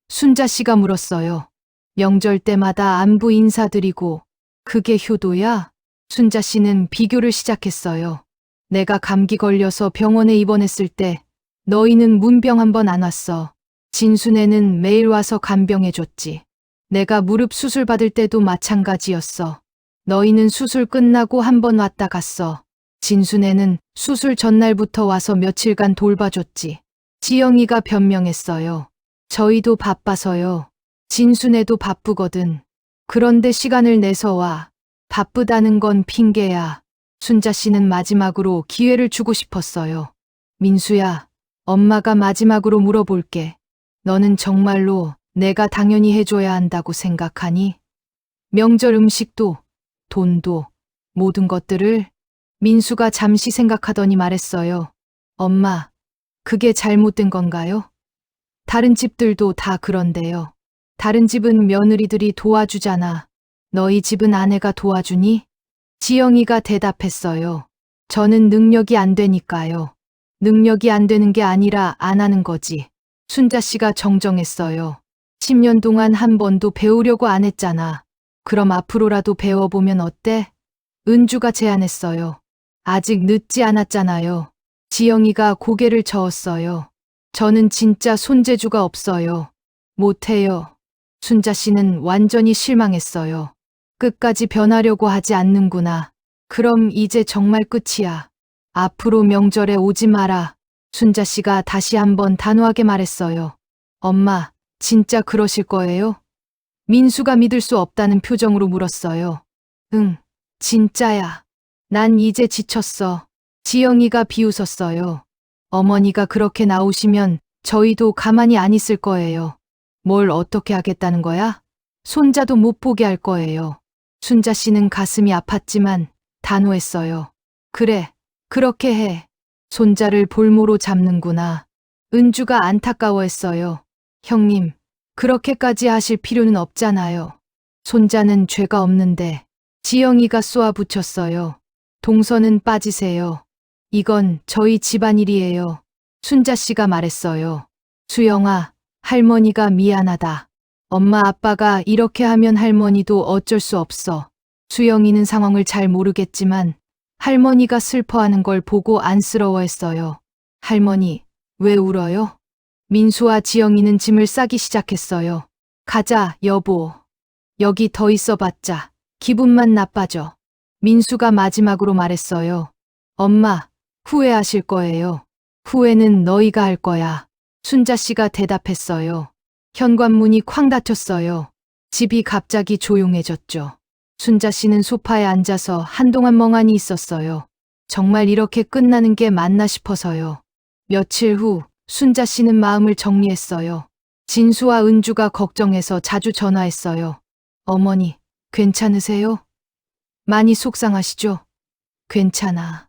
순자 씨가 물었어요. 명절 때마다 안부 인사드리고 그게 효도야? 순자 씨는 비교를 시작했어요. 내가 감기 걸려서 병원에 입원했을 때 너희는 문병 한 번 안 왔어. 진순애는 매일 와서 간병해줬지. 내가 무릎 수술 받을 때도 마찬가지였어. 너희는 수술 끝나고 한 번 왔다 갔어. 진순애는 수술 전날부터 와서 며칠간 돌봐줬지. 지영이가 변명했어요. 저희도 바빠서요. 진순애도 바쁘거든. 그런데 시간을 내서 와. 바쁘다는 건 핑계야. 순자 씨는 마지막으로 기회를 주고 싶었어요. 민수야, 엄마가 마지막으로 물어볼게. 너는 정말로 내가 당연히 해줘야 한다고 생각하니? 명절 음식도, 돈도, 모든 것들을? 민수가 잠시 생각하더니 말했어요. 엄마, 그게 잘못된 건가요? 다른 집들도 다 그런데요. 다른 집은 며느리들이 도와주잖아. 너희 집은 아내가 도와주니? 지영이가 대답했어요. 저는 능력이 안 되니까요. 능력이 안 되는 게 아니라 안 하는 거지. 순자 씨가 정정했어요. 10년 동안 한 번도 배우려고 안 했잖아. 그럼 앞으로라도 배워보면 어때? 은주가 제안했어요. 아직 늦지 않았잖아요. 지영이가 고개를 저었어요. 저는 진짜 손재주가 없어요. 못해요. 순자 씨는 완전히 실망했어요. 끝까지 변하려고 하지 않는구나. 그럼 이제 정말 끝이야. 앞으로 명절에 오지 마라. 순자 씨가 다시 한번 단호하게 말했어요. 엄마, 진짜 그러실 거예요? 민수가 믿을 수 없다는 표정으로 물었어요. 응, 진짜야. 난 이제 지쳤어. 지영이가 비웃었어요. 어머니가 그렇게 나오시면 저희도 가만히 안 있을 거예요. 뭘 어떻게 하겠다는 거야? 손자도 못 보게 할 거예요. 순자 씨는 가슴이 아팠지만 단호했어요. 그래, 그렇게 해. 손자를 볼모로 잡는구나. 은주가 안타까워했어요. 형님, 그렇게까지 하실 필요는 없잖아요. 손자는 죄가 없는데. 지영이가 쏘아붙였어요. 동서는 빠지세요. 이건 저희 집안일이에요. 순자 씨가 말했어요. 수영아, 할머니가 미안하다. 엄마 아빠가 이렇게 하면 할머니도 어쩔 수 없어. 수영이는 상황을 잘 모르겠지만 할머니가 슬퍼하는 걸 보고 안쓰러워했어요. 할머니, 왜 울어요? 민수와 지영이는 짐을 싸기 시작했어요. 가자, 여보. 여기 더 있어봤자 기분만 나빠져. 민수가 마지막으로 말했어요. 엄마, 후회하실 거예요. 후회는 너희가 할 거야. 순자 씨가 대답했어요. 현관문이 쾅 닫혔어요. 집이 갑자기 조용해졌죠. 순자 씨는 소파에 앉아서 한동안 멍하니 있었어요. 정말 이렇게 끝나는 게 맞나 싶어서요. 며칠 후 순자 씨는 마음을 정리했어요. 진수와 은주가 걱정해서 자주 전화했어요. 어머니, 괜찮으세요? 많이 속상하시죠? 괜찮아.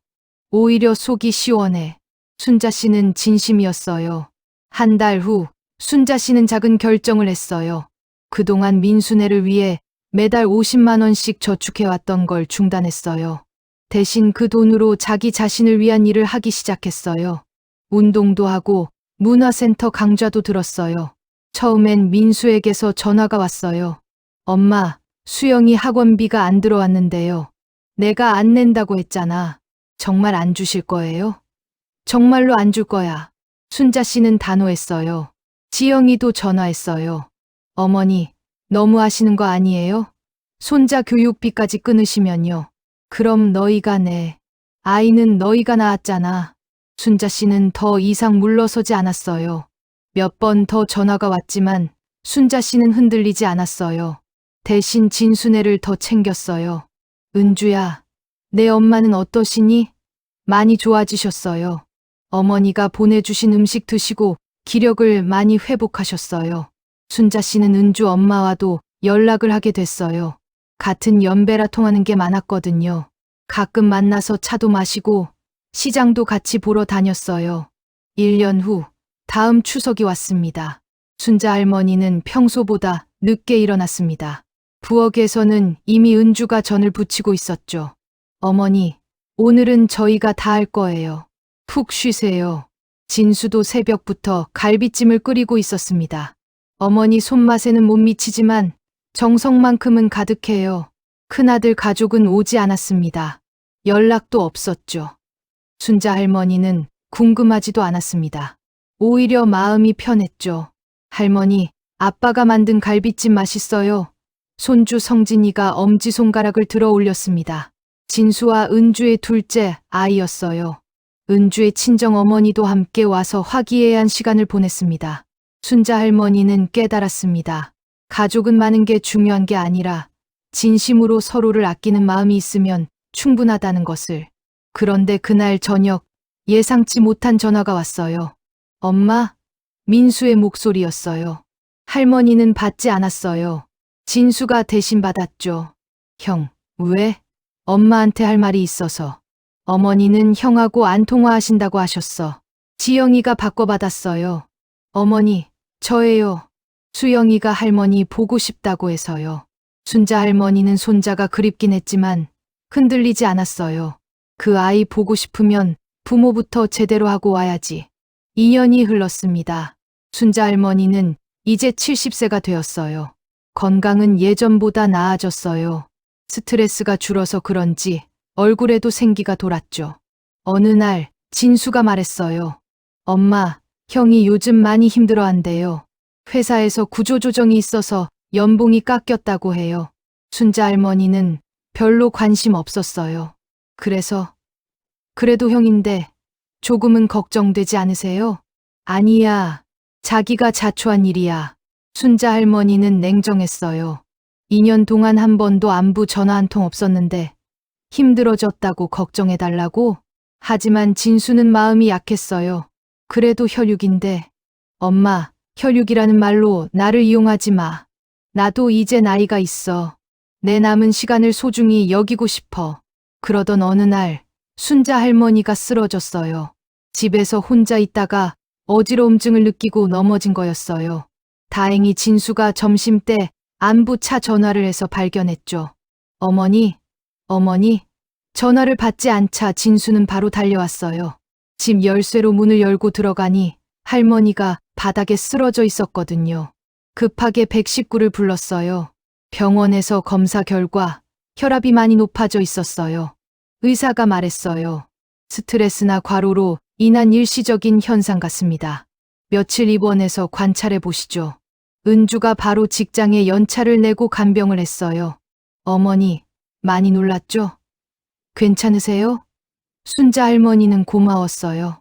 오히려 속이 시원해. 순자 씨는 진심이었어요. 한 달 후 순자 씨는 작은 결정을 했어요. 그동안 민수네를 위해 매달 50만 원씩 저축해왔던 걸 중단했어요. 대신 그 돈으로 자기 자신을 위한 일을 하기 시작했어요. 운동도 하고 문화센터 강좌도 들었어요. 처음엔 민수에게서 전화가 왔어요. 엄마, 수영이 학원비가 안 들어왔는데요. 내가 안 낸다고 했잖아. 정말 안 주실 거예요? 정말로 안 줄 거야. 순자 씨는 단호했어요. 지영이도 전화했어요. 어머니, 너무 하시는 거 아니에요? 손자 교육비까지 끊으시면요. 그럼 너희가 내. 아이는 너희가 낳았잖아. 순자 씨는 더 이상 물러서지 않았어요. 몇 번 더 전화가 왔지만 순자 씨는 흔들리지 않았어요. 대신 진순애를 더 챙겼어요. 은주야, 내 엄마는 어떠시니? 많이 좋아지셨어요. 어머니가 보내주신 음식 드시고 기력을 많이 회복하셨어요. 순자 씨는 은주 엄마와도 연락을 하게 됐어요. 같은 연배라 통하는 게 많았거든요. 가끔 만나서 차도 마시고 시장도 같이 보러 다녔어요. 1년 후 다음 추석이 왔습니다. 순자 할머니는 평소보다 늦게 일어났습니다. 부엌에서는 이미 은주가 전을 부치고 있었죠. 어머니, 오늘은 저희가 다 할 거예요. 푹 쉬세요. 진수도 새벽부터 갈비찜을 끓이고 있었습니다. 어머니 손맛에는 못 미치지만 정성만큼은 가득해요. 큰아들 가족은 오지 않았습니다. 연락도 없었죠. 순자 할머니는 궁금하지도 않았습니다. 오히려 마음이 편했죠. 할머니, 아빠가 만든 갈비찜 맛있어요. 손주 성진이가 엄지손가락을 들어 올렸습니다. 진수와 은주의 둘째 아이였어요. 은주의 친정어머니도 함께 와서 화기애애한 시간을 보냈습니다. 순자 할머니는 깨달았습니다. 가족은 많은 게 중요한 게 아니라 진심으로 서로를 아끼는 마음이 있으면 충분하다는 것을. 그런데 그날 저녁 예상치 못한 전화가 왔어요. 엄마? 민수의 목소리였어요. 할머니는 받지 않았어요. 진수가 대신 받았죠. 형, 왜? 엄마한테 할 말이 있어서. 어머니는 형하고 안 통화하신다고 하셨어. 지영이가 바꿔받았어요. 어머니, 저예요. 수영이가 할머니 보고 싶다고 해서요. 순자 할머니는 손자가 그립긴 했지만 흔들리지 않았어요. 그 아이 보고 싶으면 부모부터 제대로 하고 와야지. 2년이 흘렀습니다. 순자 할머니는 이제 70세가 되었어요. 건강은 예전보다 나아졌어요. 스트레스가 줄어서 그런지 얼굴에도 생기가 돌았죠. 어느 날 진수가 말했어요. 엄마, 형이 요즘 많이 힘들어한대요. 회사에서 구조조정이 있어서 연봉이 깎였다고 해요. 순자 할머니는 별로 관심 없었어요. 그래도 형인데 조금은 걱정되지 않으세요? 아니야. 자기가 자초한 일이야. 순자 할머니는 냉정했어요. 2년 동안 한 번도 안부 전화 한 통 없었는데 힘들어졌다고 걱정해달라고? 하지만 진수는 마음이 약했어요. 그래도 혈육인데. 엄마, 혈육이라는 말로 나를 이용하지 마. 나도 이제 나이가 있어. 내 남은 시간을 소중히 여기고 싶어. 그러던 어느 날 순자 할머니가 쓰러졌어요. 집에서 혼자 있다가 어지러움증을 느끼고 넘어진 거였어요. 다행히 진수가 점심때 안부차 전화를 해서 발견했죠. 어머니, 어머니, 전화를 받지 않자 진수는 바로 달려왔어요. 집 열쇠로 문을 열고 들어가니 할머니가 바닥에 쓰러져 있었거든요. 급하게 119를 불렀어요. 병원에서 검사 결과 혈압이 많이 높아져 있었어요. 의사가 말했어요. 스트레스나 과로로 인한 일시적인 현상 같습니다. 며칠 입원해서 관찰해 보시죠. 은주가 바로 직장에 연차를 내고 간병을 했어요. 어머니, 많이 놀랐죠? 괜찮으세요? 순자 할머니는 고마웠어요.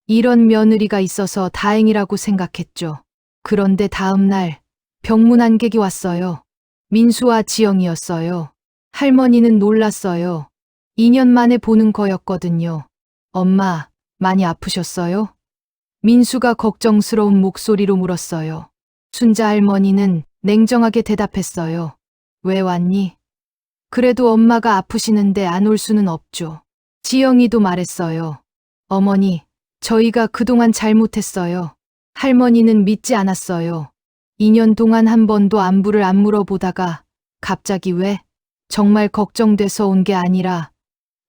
이런 며느리가 있어서 다행이라고 생각했죠. 그런데 다음 날 병문 안객이 왔어요. 민수와 지영이었어요. 할머니는 놀랐어요. 2년 만에 보는 거였거든요. 엄마, 많이 아프셨어요? 민수가 걱정스러운 목소리로 물었어요. 순자 할머니는 냉정하게 대답했어요. 왜 왔니? 그래도 엄마가 아프시는데 안 올 수는 없죠. 지영이도 말했어요. 어머니, 저희가 그동안 잘못했어요. 할머니는 믿지 않았어요. 2년 동안 한 번도 안부를 안 물어보다가 갑자기 왜? 정말 걱정돼서 온 게 아니라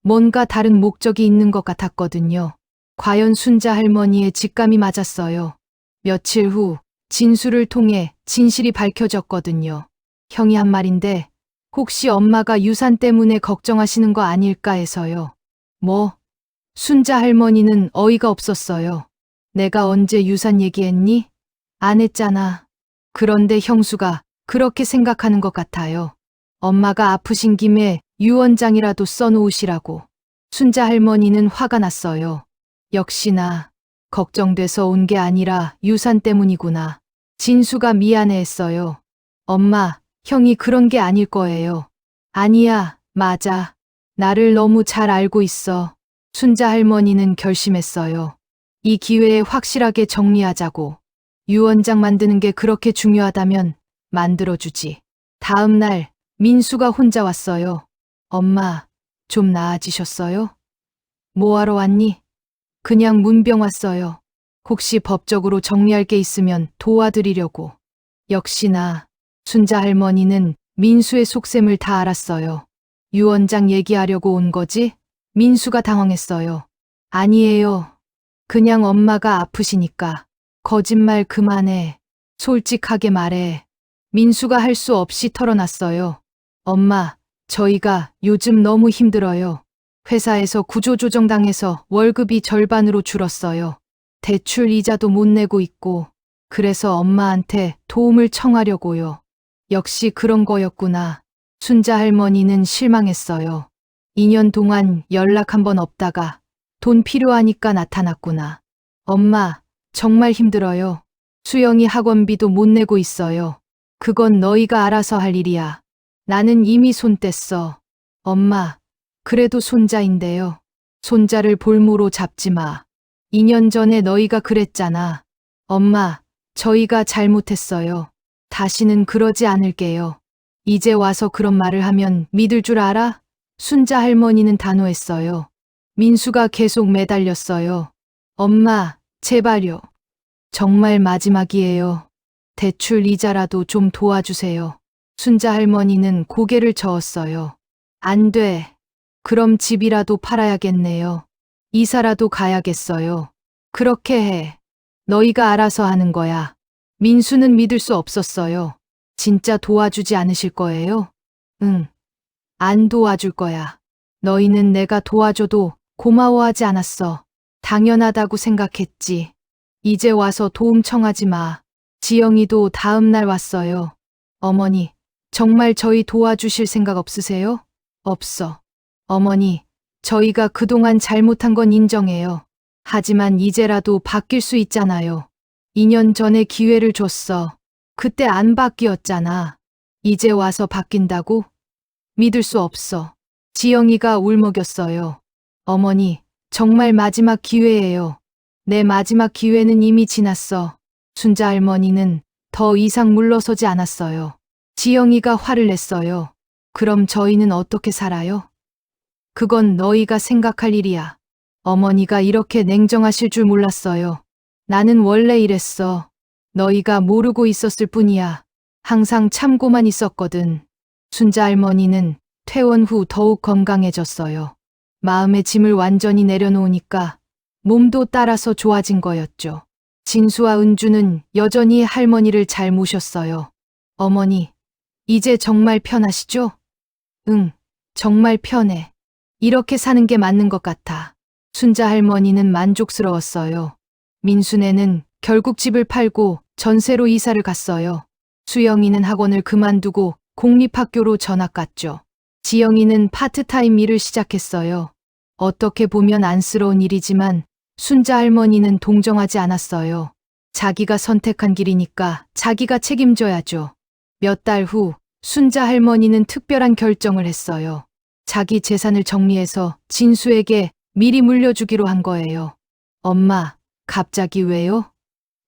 뭔가 다른 목적이 있는 것 같았거든요. 과연 순자 할머니의 직감이 맞았어요. 며칠 후 진수를 통해 진실이 밝혀졌거든요. 형이 한 말인데 혹시 엄마가 유산 때문에 걱정하시는 거 아닐까 해서요. 뭐? 순자 할머니는 어이가 없었어요. 내가 언제 유산 얘기했니? 안 했잖아. 그런데 형수가 그렇게 생각하는 것 같아요. 엄마가 아프신 김에 유언장이라도 써놓으시라고. 순자 할머니는 화가 났어요. 역시나 걱정돼서 온 게 아니라 유산 때문이구나. 진수가 미안해했어요. 엄마, 형이 그런 게 아닐 거예요. 아니야, 맞아. 나를 너무 잘 알고 있어. 순자 할머니는 결심했어요. 이 기회에 확실하게 정리하자고. 유언장 만드는 게 그렇게 중요하다면 만들어주지. 다음 날 민수가 혼자 왔어요. 엄마, 좀 나아지셨어요? 뭐하러 왔니? 그냥 문병 왔어요. 혹시 법적으로 정리할 게 있으면 도와드리려고. 역시나 순자 할머니는 민수의 속셈을 다 알았어요. 유언장 얘기하려고 온 거지? 민수가 당황했어요. 아니에요. 그냥 엄마가 아프시니까. 거짓말 그만해. 솔직하게 말해. 민수가 할 수 없이 털어놨어요. 엄마, 저희가 요즘 너무 힘들어요. 회사에서 구조조정당해서 월급이 절반으로 줄었어요. 대출 이자도 못 내고 있고, 그래서 엄마한테 도움을 청하려고요. 역시 그런 거였구나. 순자 할머니는 실망했어요. 2년 동안 연락 한 번 없다가 돈 필요하니까 나타났구나. 엄마, 정말 힘들어요. 수영이 학원비도 못 내고 있어요. 그건 너희가 알아서 할 일이야. 나는 이미 손 뗐어. 엄마, 그래도 손자인데요. 손자를 볼모로 잡지 마. 2년 전에 너희가 그랬잖아. 엄마, 저희가 잘못했어요. 다시는 그러지 않을게요. 이제 와서 그런 말을 하면 믿을 줄 알아? 순자 할머니는 단호했어요. 민수가 계속 매달렸어요. 엄마, 제발요. 정말 마지막이에요. 대출 이자라도 좀 도와주세요. 순자 할머니는 고개를 저었어요. 안 돼. 그럼 집이라도 팔아야겠네요. 이사라도 가야겠어요. 그렇게 해. 너희가 알아서 하는 거야. 민수는 믿을 수 없었어요. 진짜 도와주지 않으실 거예요? 응. 안 도와줄 거야. 너희는 내가 도와줘도 고마워하지 않았어. 당연하다고 생각했지. 이제 와서 도움 청하지 마. 지영이도 다음 날 왔어요. 어머니, 정말 저희 도와주실 생각 없으세요? 없어. 어머니, 저희가 그동안 잘못한 건 인정해요. 하지만 이제라도 바뀔 수 있잖아요. 2년 전에 기회를 줬어. 그때 안 바뀌었잖아. 이제 와서 바뀐다고? 믿을 수 없어. 지영이가 울먹였어요. 어머니, 정말 마지막 기회예요. 내 마지막 기회는 이미 지났어. 순자 할머니는 더 이상 물러서지 않았어요. 지영이가 화를 냈어요. 그럼 저희는 어떻게 살아요? 그건 너희가 생각할 일이야. 어머니가 이렇게 냉정하실 줄 몰랐어요. 나는 원래 이랬어. 너희가 모르고 있었을 뿐이야. 항상 참고만 있었거든. 순자 할머니는 퇴원 후 더욱 건강해졌어요. 마음의 짐을 완전히 내려놓으니까 몸도 따라서 좋아진 거였죠. 진수와 은주는 여전히 할머니를 잘 모셨어요. 어머니, 이제 정말 편하시죠? 응, 정말 편해. 이렇게 사는 게 맞는 것 같아. 순자 할머니는 만족스러웠어요. 민수네는 결국 집을 팔고 전세로 이사를 갔어요. 수영이는 학원을 그만두고 공립학교로 전학 갔죠. 지영이는 파트타임 일을 시작했어요. 어떻게 보면 안쓰러운 일이지만 순자 할머니는 동정하지 않았어요. 자기가 선택한 길이니까 자기가 책임져야죠. 몇 달 후 순자 할머니는 특별한 결정을 했어요. 자기 재산을 정리해서 진수에게 미리 물려주기로 한 거예요. 엄마, 갑자기 왜요?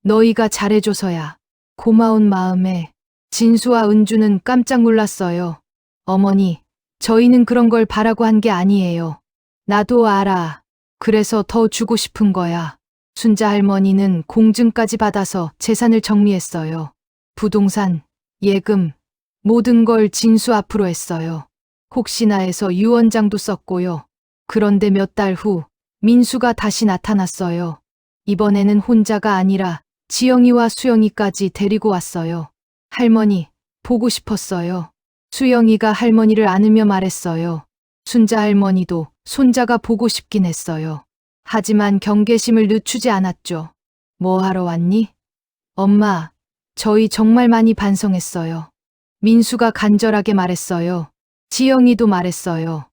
너희가 잘해줘서야. 고마운 마음에 진수와 은주는 깜짝 놀랐어요. 어머니, 저희는 그런 걸 바라고 한 게 아니에요. 나도 알아. 그래서 더 주고 싶은 거야. 순자 할머니는 공증까지 받아서 재산을 정리했어요. 부동산, 예금, 모든 걸 진수 앞으로 했어요. 혹시나 해서 유언장도 썼고요. 그런데 몇 달 후 민수가 다시 나타났어요. 이번에는 혼자가 아니라 지영이와 수영이까지 데리고 왔어요. 할머니, 보고 싶었어요. 수영이가 할머니를 안으며 말했어요. 순자 할머니도 손자가 보고 싶긴 했어요. 하지만 경계심을 늦추지 않았죠. 뭐 하러 왔니? 엄마, 저희 정말 많이 반성했어요. 민수가 간절하게 말했어요. 지영이도 말했어요.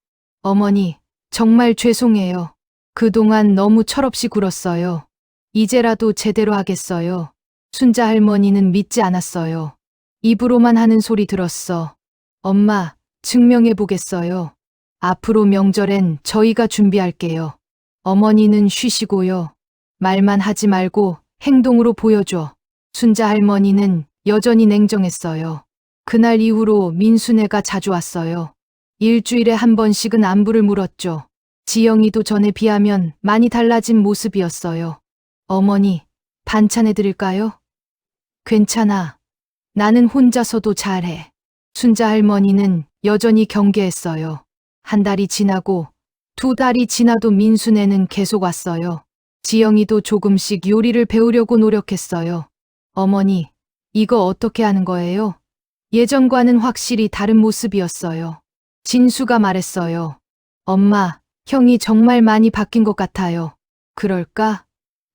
어머니, 정말 죄송해요. 그동안 너무 철없이 굴었어요. 이제라도 제대로 하겠어요. 순자 할머니는 믿지 않았어요. 입으로만 하는 소리 들었어. 엄마, 증명해 보겠어요. 앞으로 명절엔 저희가 준비할게요. 어머니는 쉬시고요. 말만 하지 말고 행동으로 보여줘. 순자 할머니는 여전히 냉정했어요. 그날 이후로 민수네가 자주 왔어요. 일주일에 한 번씩은 안부를 물었죠. 지영이도 전에 비하면 많이 달라진 모습이었어요. 어머니, 반찬해 드릴까요? 괜찮아. 나는 혼자서도 잘해. 순자 할머니는 여전히 경계했어요. 한 달이 지나고 두 달이 지나도 민수네는 계속 왔어요. 지영이도 조금씩 요리를 배우려고 노력했어요. 어머니, 이거 어떻게 하는 거예요? 예전과는 확실히 다른 모습이었어요. 진수가 말했어요. 엄마, 형이 정말 많이 바뀐 것 같아요. 그럴까?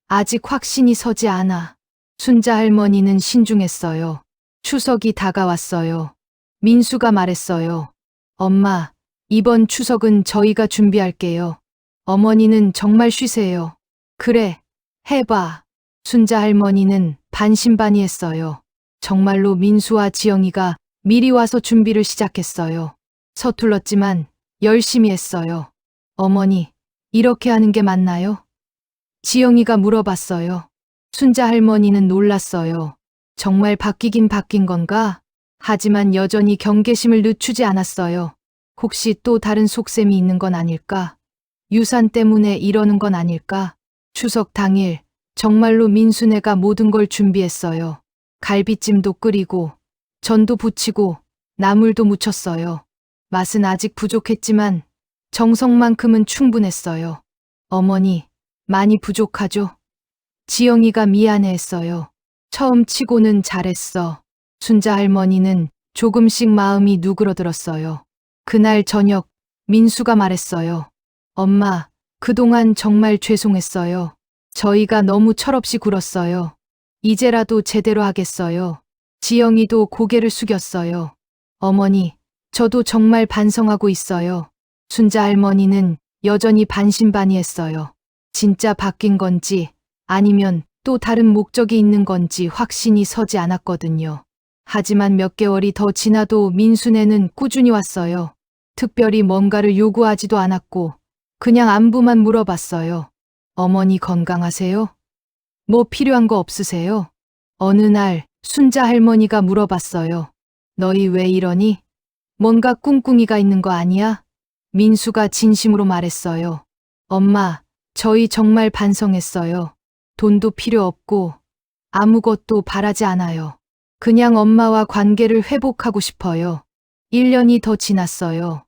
아직 확신이 서지 않아. 순자 할머니는 신중했어요. 추석이 다가왔어요. 민수가 말했어요. 엄마, 이번 추석은 저희가 준비할게요. 어머니는 정말 쉬세요. 그래, 해봐. 순자 할머니는 반신반의했어요. 정말로 민수와 지영이가 미리 와서 준비를 시작했어요. 서툴렀지만 열심히 했어요. 어머니, 이렇게 하는 게 맞나요? 지영이가 물어봤어요. 순자 할머니는 놀랐어요. 정말 바뀌긴 바뀐 건가? 하지만 여전히 경계심을 늦추지 않았어요. 혹시 또 다른 속셈이 있는 건 아닐까? 유산 때문에 이러는 건 아닐까? 추석 당일 정말로 민수네가 모든 걸 준비했어요. 갈비찜도 끓이고 전도 부치고 나물도 무쳤어요. 맛은 아직 부족했지만 정성만큼은 충분했어요. 어머니, 많이 부족하죠? 지영이가 미안해했어요. 처음 치고는 잘했어. 순자 할머니는 조금씩 마음이 누그러들었어요. 그날 저녁 민수가 말했어요. 엄마, 그동안 정말 죄송했어요. 저희가 너무 철없이 굴었어요. 이제라도 제대로 하겠어요. 지영이도 고개를 숙였어요. 어머니, 저도 정말 반성하고 있어요. 순자 할머니는 여전히 반신반의했어요. 진짜 바뀐 건지 아니면 또 다른 목적이 있는 건지 확신이 서지 않았거든요. 하지만 몇 개월이 더 지나도 민수네는 꾸준히 왔어요. 특별히 뭔가를 요구하지도 않았고 그냥 안부만 물어봤어요. 어머니 건강하세요? 뭐 필요한 거 없으세요? 어느 날 순자 할머니가 물어봤어요. 너희 왜 이러니? 뭔가 꿍꿍이가 있는 거 아니야? 민수가 진심으로 말했어요. 엄마, 저희 정말 반성했어요. 돈도 필요 없고 아무것도 바라지 않아요. 그냥 엄마와 관계를 회복하고 싶어요. 1년이 더 지났어요.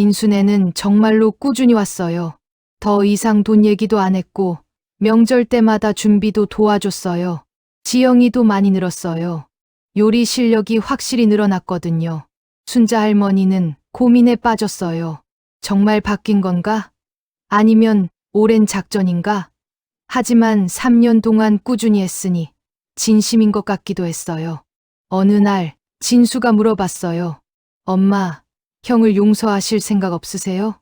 민수네는 정말로 꾸준히 왔어요. 더 이상 돈 얘기도 안 했고 명절 때마다 준비도 도와줬어요. 지영이도 많이 늘었어요. 요리 실력이 확실히 늘어났거든요. 순자 할머니는 고민에 빠졌어요. 정말 바뀐 건가? 아니면 오랜 작전인가? 하지만 3년 동안 꾸준히 했으니 진심인 것 같기도 했어요. 어느 날 진수가 물어봤어요. 엄마, 형을 용서하실 생각 없으세요?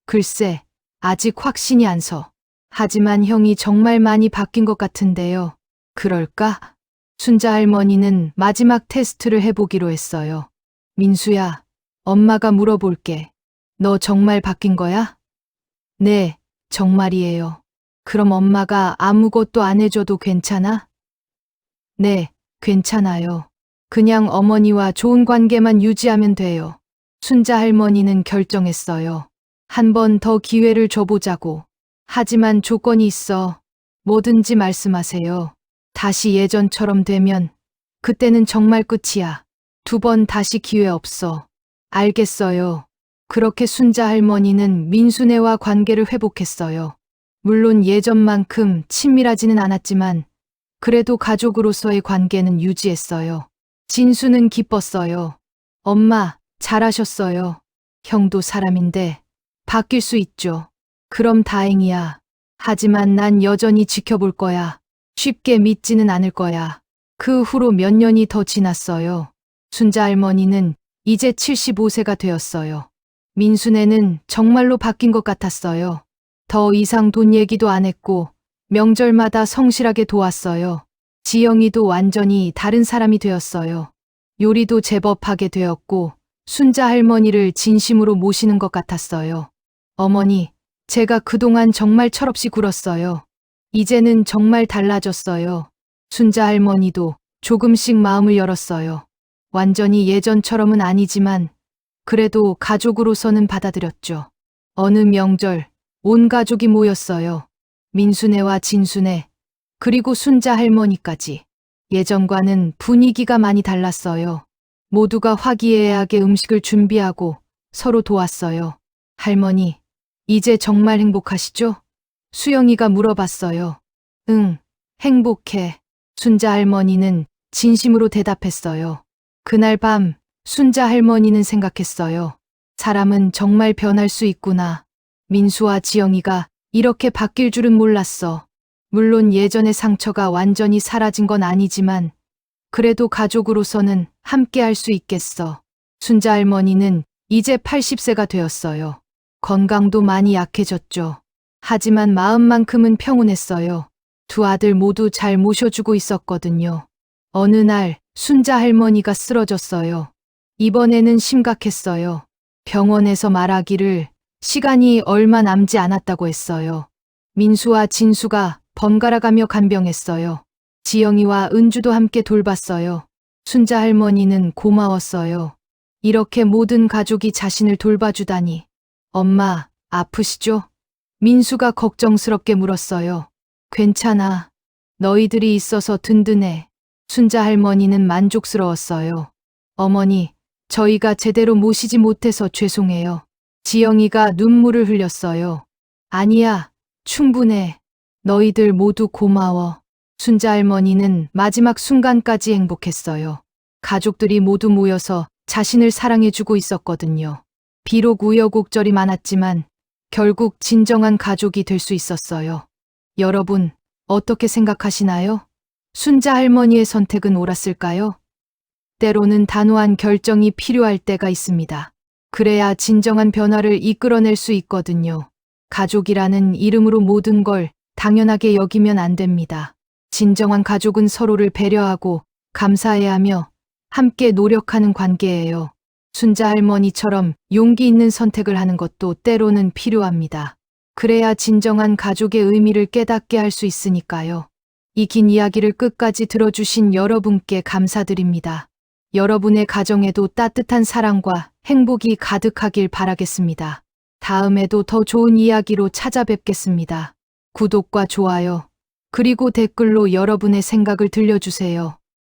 글쎄, 아직 확신이 안 서. 하지만 형이 정말 많이 바뀐 것 같은데요. 그럴까? 순자 할머니는 마지막 테스트를 해보기로 했어요. 민수야, 엄마가 물어볼게. 너 정말 바뀐 거야? 네, 정말이에요. 그럼 엄마가 아무것도 안 해줘도 괜찮아? 네, 괜찮아요. 그냥 어머니와 좋은 관계만 유지하면 돼요. 순자 할머니는 결정했어요. 한 번 더 기회를 줘보자고. 하지만 조건이 있어. 뭐든지 말씀하세요. 다시 예전처럼 되면 그때는 정말 끝이야. 2번 다시 기회 없어. 알겠어요. 그렇게 순자 할머니는 민수네와 관계를 회복했어요. 물론 예전만큼 친밀하지는 않았지만 그래도 가족으로서의 관계는 유지했어요. 진수는 기뻤어요. 엄마, 잘하셨어요. 형도 사람인데 바뀔 수 있죠. 그럼 다행이야. 하지만 난 여전히 지켜볼 거야. 쉽게 믿지는 않을 거야. 그 후로 몇 년이 더 지났어요. 순자 할머니는 이제 75세가 되었어요. 민수네는 정말로 바뀐 것 같았어요. 더 이상 돈 얘기도 안 했고 명절마다 성실하게 도왔어요. 지영이도 완전히 다른 사람이 되었어요. 요리도 제법 하게 되었고 순자 할머니를 진심으로 모시는 것 같았어요. 어머니, 제가 그동안 정말 철없이 굴었어요. 이제는 정말 달라졌어요. 순자 할머니도 조금씩 마음을 열었어요. 완전히 예전처럼은 아니지만 그래도 가족으로서는 받아들였죠. 어느 명절 온 가족이 모였어요. 민수네와 진수네, 그리고 순자 할머니까지. 예전과는 분위기가 많이 달랐어요. 모두가 화기애애하게 음식을 준비하고 서로 도왔어요. 할머니, 이제 정말 행복하시죠? 수영이가 물어봤어요. 응, 행복해. 순자 할머니는 진심으로 대답했어요. 그날 밤 순자 할머니는 생각했어요. 사람은 정말 변할 수 있구나. 민수와 지영이가 이렇게 바뀔 줄은 몰랐어. 물론 예전의 상처가 완전히 사라진 건 아니지만 그래도 가족으로서는 함께 할 수 있겠어. 순자 할머니는 이제 80세가 되었어요. 건강도 많이 약해졌죠. 하지만 마음만큼은 평온했어요. 2 아들 모두 잘 모셔주고 있었거든요. 어느 날 순자 할머니가 쓰러졌어요. 이번에는 심각했어요. 병원에서 말하기를 시간이 얼마 남지 않았다고 했어요. 민수와 진수가 번갈아가며 간병했어요. 지영이와 은주도 함께 돌봤어요. 순자 할머니는 고마웠어요. 이렇게 모든 가족이 자신을 돌봐주다니. 엄마, 아프시죠? 민수가 걱정스럽게 물었어요. 괜찮아. 너희들이 있어서 든든해. 순자 할머니는 만족스러웠어요. 어머니, 저희가 제대로 모시지 못해서 죄송해요. 지영이가 눈물을 흘렸어요. 아니야, 충분해. 너희들 모두 고마워. 순자 할머니는 마지막 순간까지 행복했어요. 가족들이 모두 모여서 자신을 사랑해주고 있었거든요. 비록 우여곡절이 많았지만 결국 진정한 가족이 될 수 있었어요. 여러분, 어떻게 생각하시나요? 순자 할머니의 선택은 옳았을까요? 때로는 단호한 결정이 필요할 때가 있습니다. 그래야 진정한 변화를 이끌어낼 수 있거든요. 가족이라는 이름으로 모든 걸 당연하게 여기면 안 됩니다. 진정한 가족은 서로를 배려하고 감사해야 하며 함께 노력하는 관계예요. 순자 할머니처럼 용기 있는 선택을 하는 것도 때로는 필요합니다. 그래야 진정한 가족의 의미를 깨닫게 할 수 있으니까요. 이 긴 이야기를 끝까지 들어주신 여러분께 감사드립니다. 여러분의 가정에도 따뜻한 사랑과 행복이 가득하길 바라겠습니다. 다음에도 더 좋은 이야기로 찾아뵙겠습니다. 구독과 좋아요, 그리고 댓글로 여러분의 생각을 들려주세요.